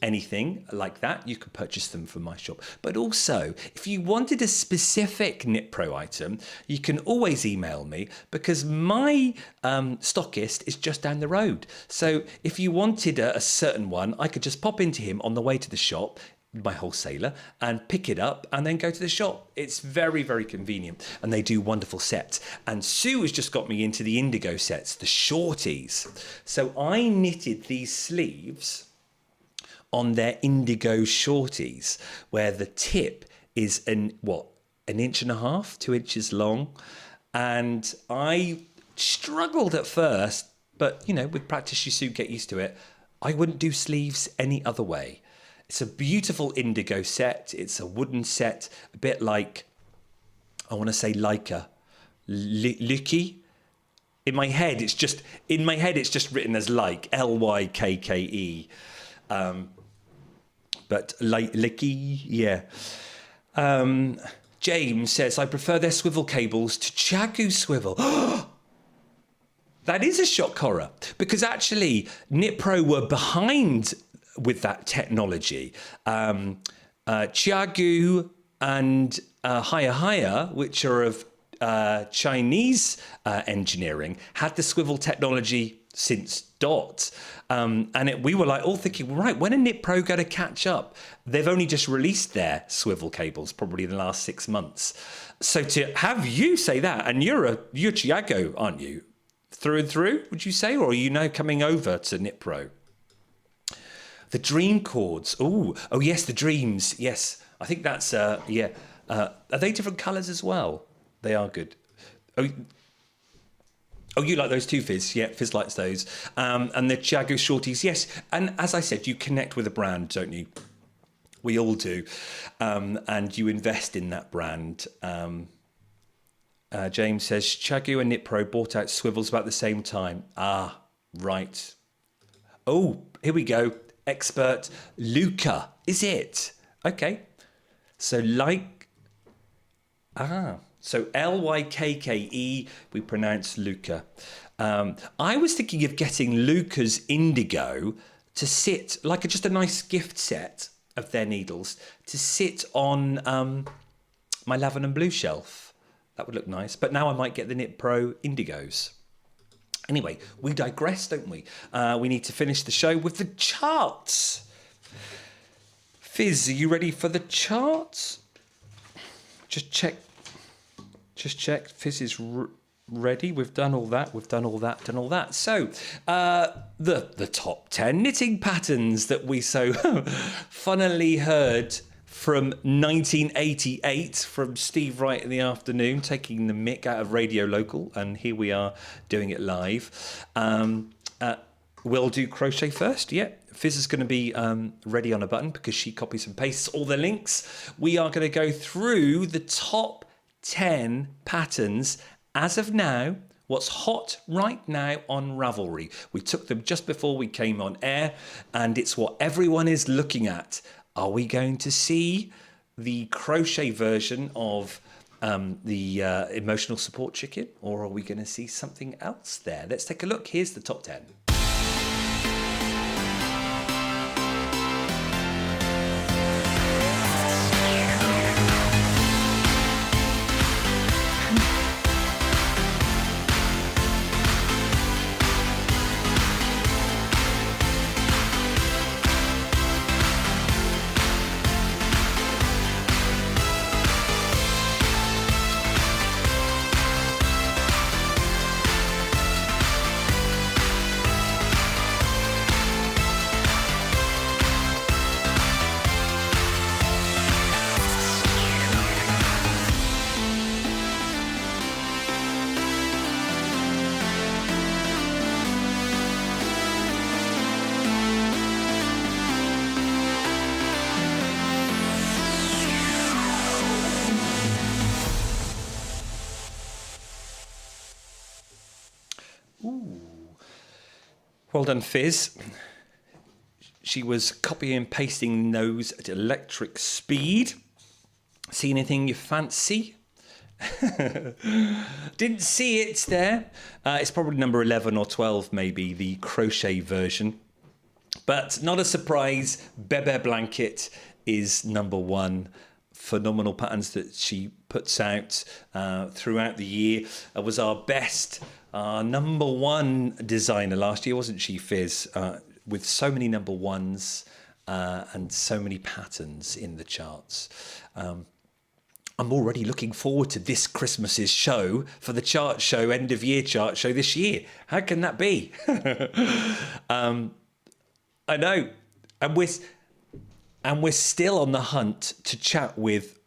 anything like that, you can purchase them from my shop. But also, if you wanted a specific Knit Pro item, you can always email me because my stockist is just down the road. So if you wanted a certain one, I could just pop into him on the way to the shop, my wholesaler, and pick it up and then go to the shop. It's very, very convenient, and they do wonderful sets. And Sue has just got me into the indigo sets, the shorties. So I knitted these sleeves on their indigo shorties, where the tip is an inch and a half, 2 inches long. And I struggled at first, but with practice you soon get used to it. I wouldn't do sleeves any other way. It's a beautiful indigo set. It's a wooden set, a bit like, I want to say Leica, Lykke. In my head, it's just written as like, Lykke. But Lykke, yeah. James says, I prefer their swivel cables to Chagu swivel. That is a shock horror, because actually Knit Pro were behind with that technology. Chiagu and Haya, which are of Chinese engineering, had the swivel technology since Dot. We were all thinking, right, when are Knit Pro going to catch up? They've only just released their swivel cables, probably in the last 6 months. So to have you say that, and you're Chiago, aren't you? Through and through, would you say? Or are you now coming over to Knit Pro? The dream cords. Oh yes, the dreams. Yes, I think that's, yeah. Are they different colours as well? They are good. Oh, you like those too, Fizz? Yeah, Fizz likes those. And the Chiago shorties, yes. And as I said, you connect with a brand, don't you? We all do. And you invest in that brand. James says, Chiago and Knit Pro bought out swivels about the same time. Ah, right. Oh, here we go. expert Luca. Is it? Okay. So so Lykke, we pronounce Luca. I was thinking of getting Luca's Indigo to sit, like just a nice gift set of their needles, to sit on my lavender and blue shelf. That would look nice. But now I might get the Knit Pro Indigos. Anyway, we digress, don't we? We need to finish the show with the charts. Fizz, are you ready for the charts? Just check. Fizz is ready. We've done all that. So, the top 10 knitting patterns that we so funnily heard from 1988 from Steve Wright in the afternoon, taking the mick out of Radio Local, and here we are doing it live. We'll do crochet first. Yeah, Fizz is going to be ready on a button because she copies and pastes all the links. We are going to go through the top 10 patterns as of now, what's hot right now on Ravelry. We took them just before we came on air, and it's what everyone is looking at. Are we going to see the crochet version of the emotional support chicken, or are we going to see something else there? Let's take a look. Here's the top 10. Well done, Fizz. She was copying and pasting those at electric speed. See anything you fancy? Didn't see it there. It's probably number 11 or 12, maybe, the crochet version. But not a surprise, Bebe Blanket is number 1. Phenomenal patterns that she puts out throughout the year. Was our best number 1 designer last year, wasn't she, Fizz? With so many number 1s and so many patterns in the charts. I'm already looking forward to this Christmas's show for the chart show, end of year chart show this year. How can that be? I know. And we're still on the hunt to chat with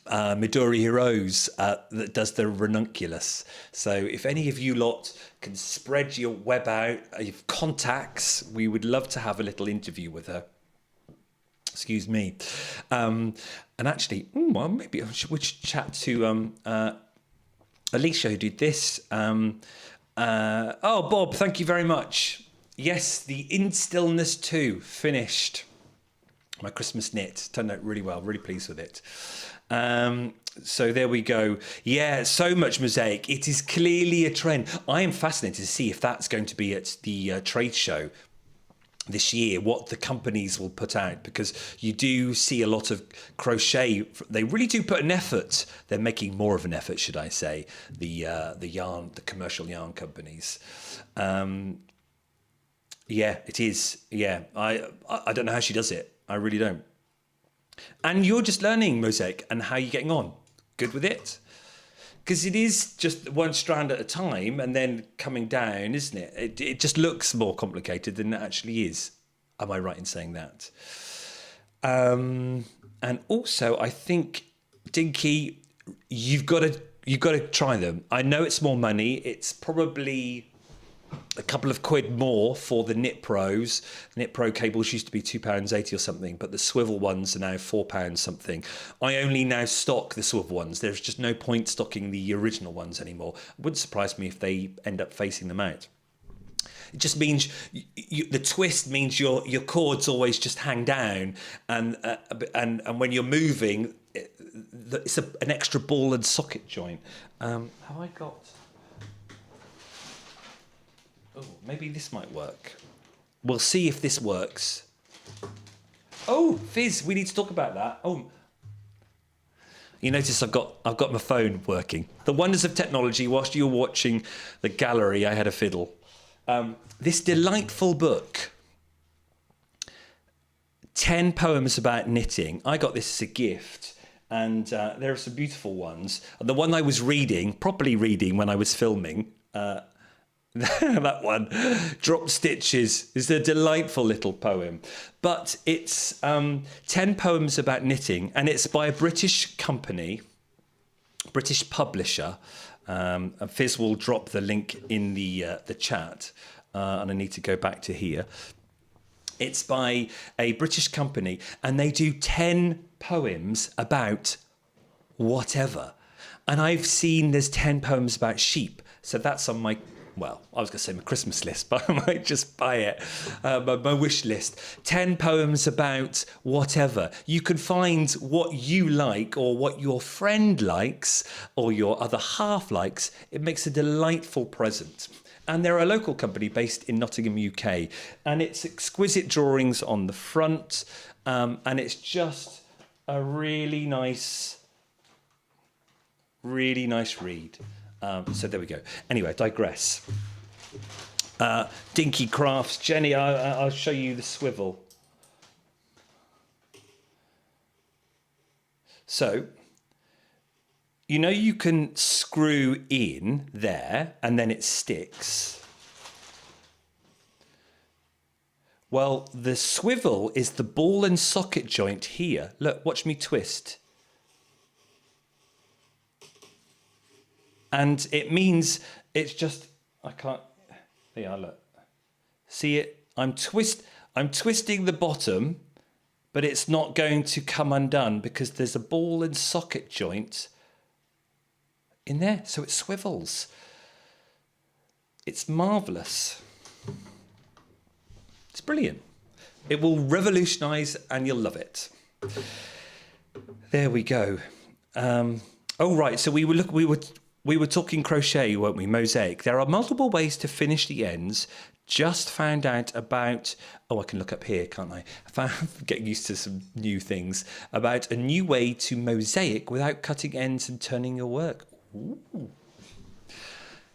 Midori Heroes that does the ranunculus. So if any of you lot can spread your web out, your contacts, we would love to have a little interview with her. Excuse me. And actually, well, maybe we should chat to Alicia, who did this. Bob, thank you very much. Yes, the In Stillness 2 finished. My Christmas knit turned out really well. Really pleased with it. So there we go. Yeah, so much mosaic. It is clearly a trend. I am fascinated to see if that's going to be at the trade show this year, what the companies will put out, because you do see a lot of crochet. They really do put an effort. They're making more of an effort, should I say, the commercial yarn companies. Yeah, it is. Yeah, I don't know how she does it. I really don't. And you're just learning mosaic, and how are you getting on? Good with it? Because it is just one strand at a time and then coming down, isn't it? It just looks more complicated than it actually is. Am I right in saying that? And also, I think, Dinky, you've got to try them. I know it's more money. It's probably a couple of quid more for the Knit Pros. Knit Pro cables used to be £2.80 or something, but the swivel ones are now £4 something. I only now stock the swivel ones. There's just no point stocking the original ones anymore. It wouldn't surprise me if they end up phasing them out. It just means the twist means your chords always just hang down, and when you're moving, it's an extra ball and socket joint. Have I got? Oh, maybe this might work. We'll see if this works. Oh, Fizz, we need to talk about that. Oh, you notice I've got my phone working. The wonders of technology. Whilst you were watching the gallery, I had a fiddle. This delightful book, 10 poems about knitting. I got this as a gift, and there are some beautiful ones. The one I was properly reading when I was filming, that one, Drop Stitches, is a delightful little poem. But it's 10 poems about knitting, and it's by a British company, British publisher. And Fizz will drop the link in the chat, and I need to go back to here. It's by a British company, and they do 10 poems about whatever. And I've seen there's 10 poems about sheep, so that's on my... Well, I was going to say my Christmas list, but I might just buy it. My wish list. 10 poems about whatever. You can find what you like or what your friend likes or your other half likes. It makes a delightful present. And they're a local company based in Nottingham, UK. And it's exquisite drawings on the front. And it's just a really nice read. So there we go. Anyway, I digress. Dinky Crafts. Jenny, I'll show you the swivel. So, you can screw in there and then it sticks. Well, the swivel is the ball and socket joint here. Look, watch me twist. And it means it's just, I can't, there you are, look. See it? I'm twisting the bottom, but it's not going to come undone because there's a ball and socket joint in there, so it swivels. It's marvellous. It's brilliant. It will revolutionise and you'll love it. There we go. Oh, right, so we were talking crochet, weren't we? Mosaic. There are multiple ways to finish the ends. Just found out about... Oh, I can look up here, can't I? Getting used to some new things. About a new way to mosaic without cutting ends and turning your work. Ooh.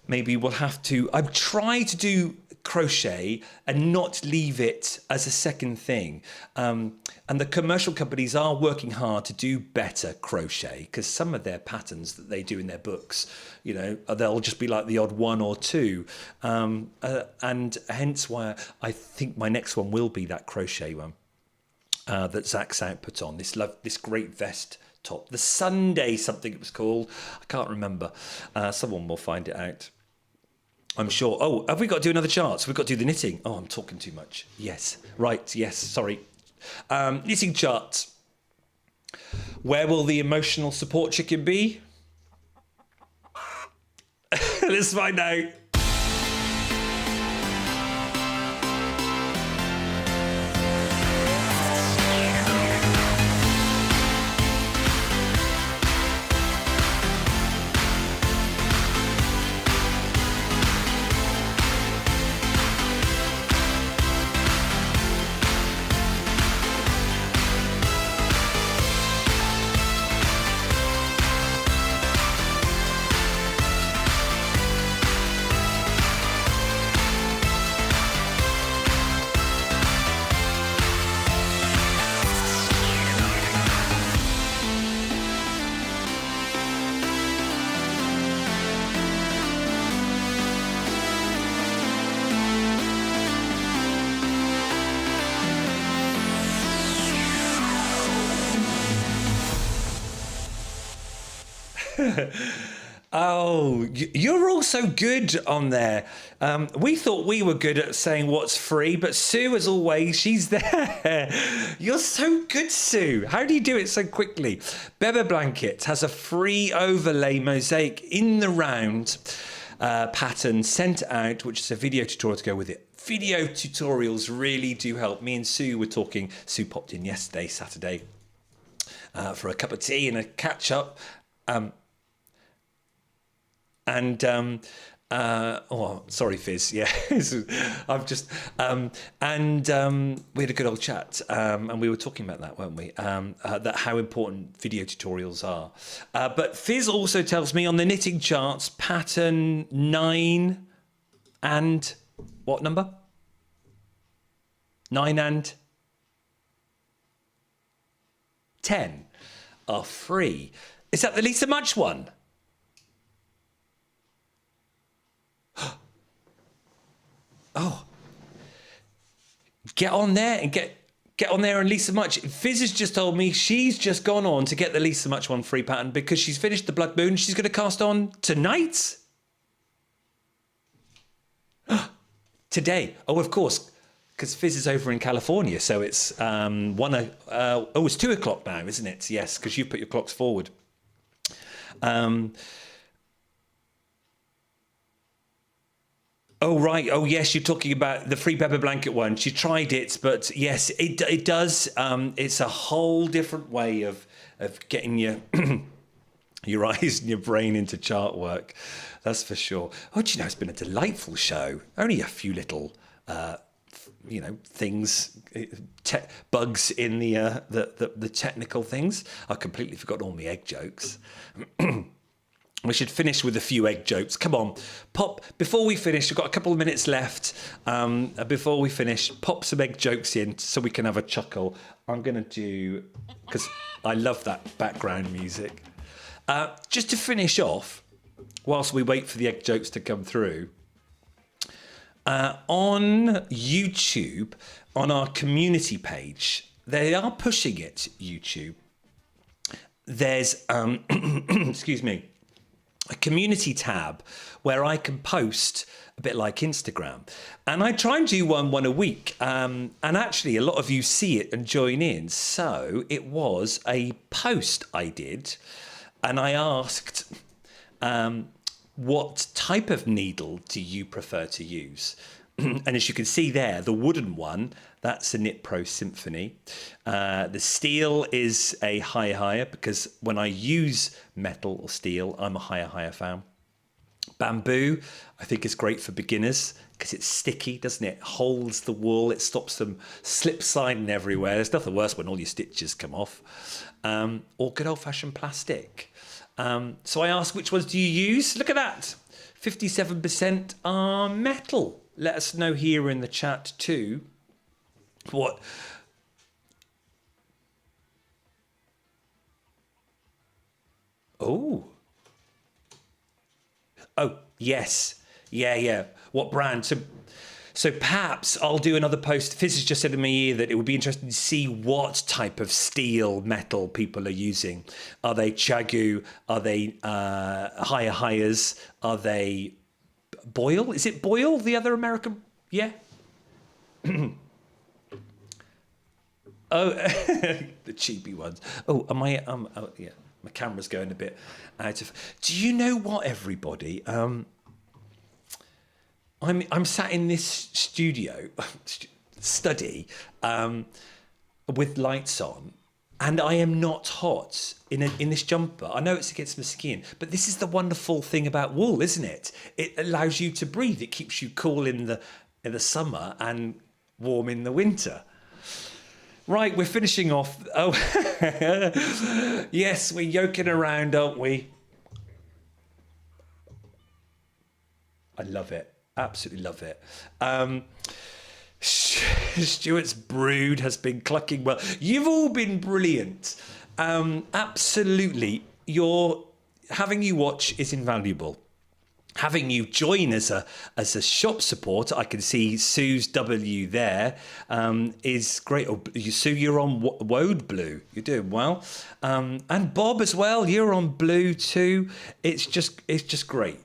Maybe we'll have to... I've tried to do crochet and not leave it as a second thing. And the commercial companies are working hard to do better crochet because some of their patterns that they do in their books, they'll just be like the odd one or two. And hence why I think my next one will be that crochet one that Zach's put on. This great vest top. The Sunday something it was called. I can't remember. Someone will find it out. I'm sure. Oh, have we got to do another chart? So we've got to do the knitting. Oh, I'm talking too much. Yes. Right. Yes. Sorry. Knitting chart. Where will the emotional support chicken be? Let's find out. Oh, you're all so good on there. We thought we were good at saying what's free, but Sue, as always, she's there. You're so good, Sue. How do you do it so quickly? Beba Blankets has a free overlay mosaic in the round. pattern sent out, which is a video tutorial to go with it. Video tutorials really do help. Me and Sue were talking. Sue popped in yesterday, Saturday, for a cup of tea and a catch up. Sorry, Fizz. Yeah, I've just we had a good old chat, and we were talking about that, weren't we? That how important video tutorials are. But Fizz also tells me on the knitting charts, pattern 9 and what number? 9 and 10 are free. Is that the Lisa Much one? Oh, get on there and get on there and Lisa Much. Fizz has just told me she's just gone on to get the Lisa Much one free pattern because she's finished the Blood Moon. She's going to cast on tonight. Today. Oh, of course, because Fizz is over in California, so it's it's 2 o'clock now, isn't it? Yes, because you put your clocks forward. Oh, right. Oh, yes, you're talking about the free pepper blanket one. She tried it, but yes, it does. It's a whole different way of getting your your eyes and your brain into chart work. That's for sure. Oh, do you know, it's been a delightful show. Only a few little, things, bugs in the technical things. I've completely forgotten all my egg jokes. We should finish with a few egg jokes. Come on, pop. Before we finish, we've got a couple of minutes left. Before we finish, pop some egg jokes in so we can have a chuckle. I'm going to do, because I love that background music. Just to finish off, whilst we wait for the egg jokes to come through, on YouTube, on our community page, they are pushing it, YouTube. There's, excuse me, a community tab where I can post a bit like Instagram, and I try and do one a week, and actually a lot of you see it and join in. So it was a post I did, and I asked what type of needle do you prefer to use? And as you can see there, the wooden one, that's a Knit Pro Symphony. The steel is a higher, because when I use metal or steel, I'm a higher fan. Bamboo, I think, is great for beginners because it's sticky, doesn't it? It holds the wool, it stops them slip sliding everywhere. There's nothing worse when all your stitches come off. Or good old-fashioned plastic. So I asked, which ones do you use? Look at that. 57% are metal. Let us know here in the chat too. What? Oh, yes. Yeah. What brand? So perhaps I'll do another post. Fizz has just said in my ear that it would be interesting to see what type of steel metal people are using. Are they Chagu? Are they higher? Are they Boyle? Is it Boyle, the other American? Yeah. Oh, the cheapy ones. Oh, am I? Oh, yeah. My camera's going a bit out of. Do you know what, everybody? I'm sat in this study with lights on, and I am not hot in this jumper. I know it's against my skin, but this is the wonderful thing about wool, isn't it? It allows you to breathe. It keeps you cool in the summer and warm in the winter. Right, we're finishing off. Oh, yes, we're yoking around, aren't we? I love it. Absolutely love it. Stuart's brood has been clucking well. You've all been brilliant. Absolutely. Having you watch is invaluable. Having you join as a shop supporter, I can see Sue's W there, is great. Oh, Sue, you're on Woad Blue. You're doing well, and Bob as well. You're on Blue too. It's just great.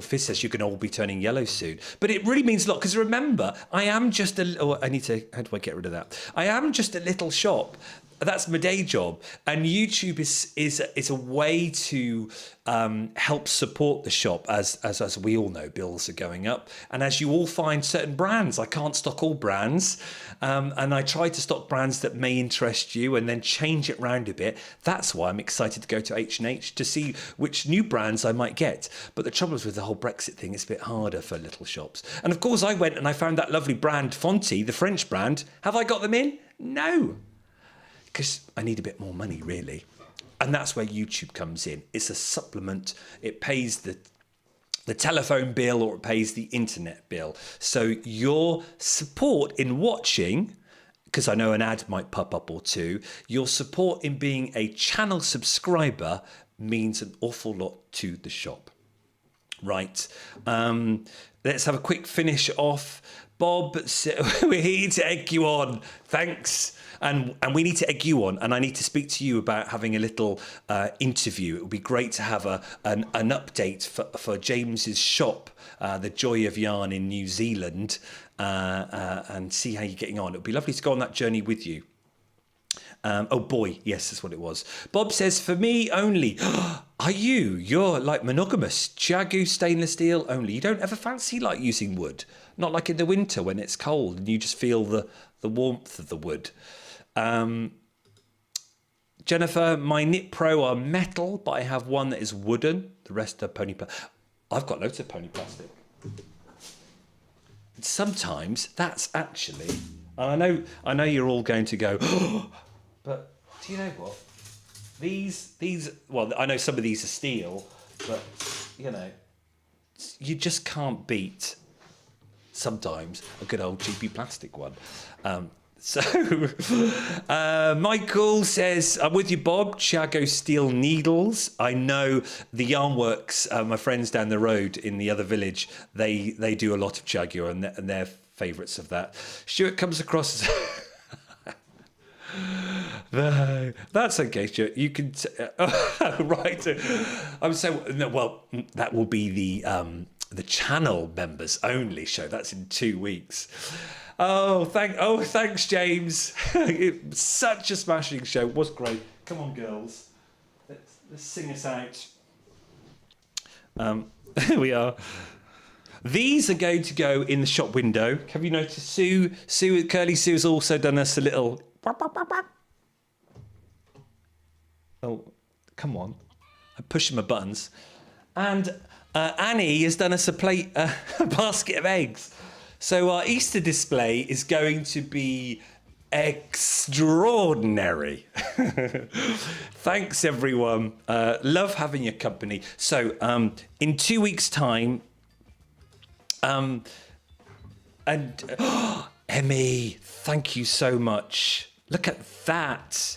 Fizz says you can all be turning yellow soon. But it really means a lot, because remember, I am just how do I get rid of that? I am just a little shop. that's my day job, and YouTube is a way to help support the shop as we all know, bills are going up, and as you all find certain brands. I can't stock all brands, and I try to stock brands that may interest you and then change it round a bit. That's why I'm excited to go to H&H to see which new brands I might get. But the trouble is with the whole Brexit thing, it's a bit harder for little shops. And of course I went and I found that lovely brand Fonty, the French brand. Have I got them in? No, because I need a bit more money really. And that's where YouTube comes in. It's a supplement. It pays the telephone bill, or it pays the internet bill. So your support in watching, because I know an ad might pop up or two, your support in being a channel subscriber means an awful lot to the shop. Right. Let's have a quick finish off. Bob, we're here to egg you on. Thanks. And we need to egg you on. And I need to speak to you about having a little interview. It would be great to have an update for James's shop, The Joy of Yarn in New Zealand, and see how you're getting on. It would be lovely to go on that journey with you. Oh boy, yes, that's what it was. Bob says, for me only. Are you? You're like monogamous. Chiagu stainless steel only. You don't ever fancy like using wood? Not like in the winter when it's cold and you just feel the warmth of the wood. Jennifer, my Knit Pro are metal, but I have one that is wooden. The rest are pony plastic. I've got loads of pony plastic. Sometimes that's actually, and I know you're all going to go, but do you know what? These, well, I know some of these are steel, but you know, you just can't beat sometimes a good old cheapy plastic one. Michael says, I'm with you, Bob. Chiago steel needles. I know the Yarnworks, my friends down the road in the other village, they do a lot of Chiago, and they're favourites of that. Stuart comes across as no, that's okay, Stuart. You can right. I'm so no, well. That will be the channel members only show. That's in 2 weeks. Thanks, James. It was such a smashing show. It was great. Come on, girls. Let's sing us out. Here we are. These are going to go in the shop window. Have you noticed Curly Sue has also done us a little... Oh, come on. I'm pushing my buttons. And Annie has done us a basket of eggs. So our Easter display is going to be extraordinary. Thanks, everyone. Love having your company. So in 2 weeks' time... Emmy, thank you so much. Look at that.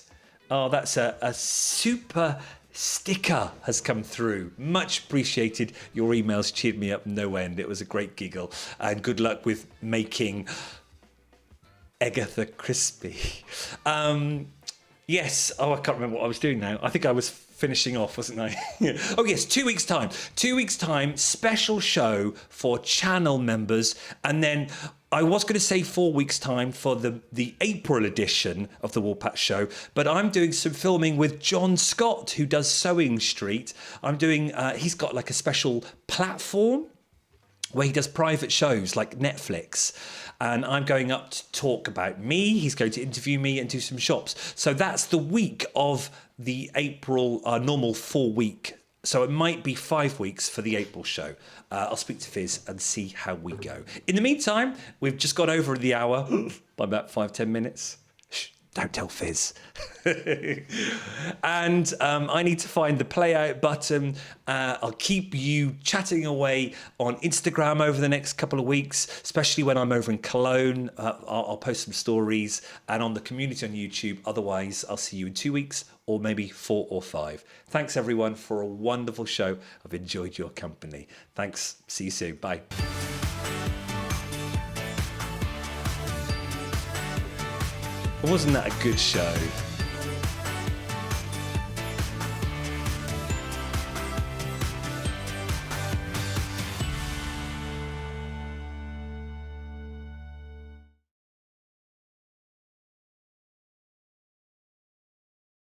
Oh, that's a super sticker has come through. Much appreciated. Your emails cheered me up no end. It was a great giggle. And good luck with making Agatha crispy. Yes. Oh, I can't remember what I was doing now. I think I was finishing off, wasn't I? Oh yes, 2 weeks time. 2 weeks time, special show for channel members, and then I was going to say 4 weeks time for the April edition of the Woolpatch show, but I'm doing some filming with John Scott, who does Sewing Street. I'm doing. He's got like a special platform where he does private shows like Netflix. And I'm going up to talk about me. He's going to interview me and do some shops. So that's the week of the April normal 4 week. So it might be 5 weeks for the April show. I'll speak to Fizz and see how we go. In the meantime, we've just got over the hour by about 5-10 minutes. Shh, don't tell Fizz. And I need to find the play out button. I'll keep you chatting away on Instagram over the next couple of weeks, especially when I'm over in Cologne. I'll post some stories, and on the community on YouTube. Otherwise, I'll see you in 2 weeks, or maybe 4 or 5. Thanks, everyone, for a wonderful show. I've enjoyed your company. Thanks. See you soon. Bye. Wasn't that a good show?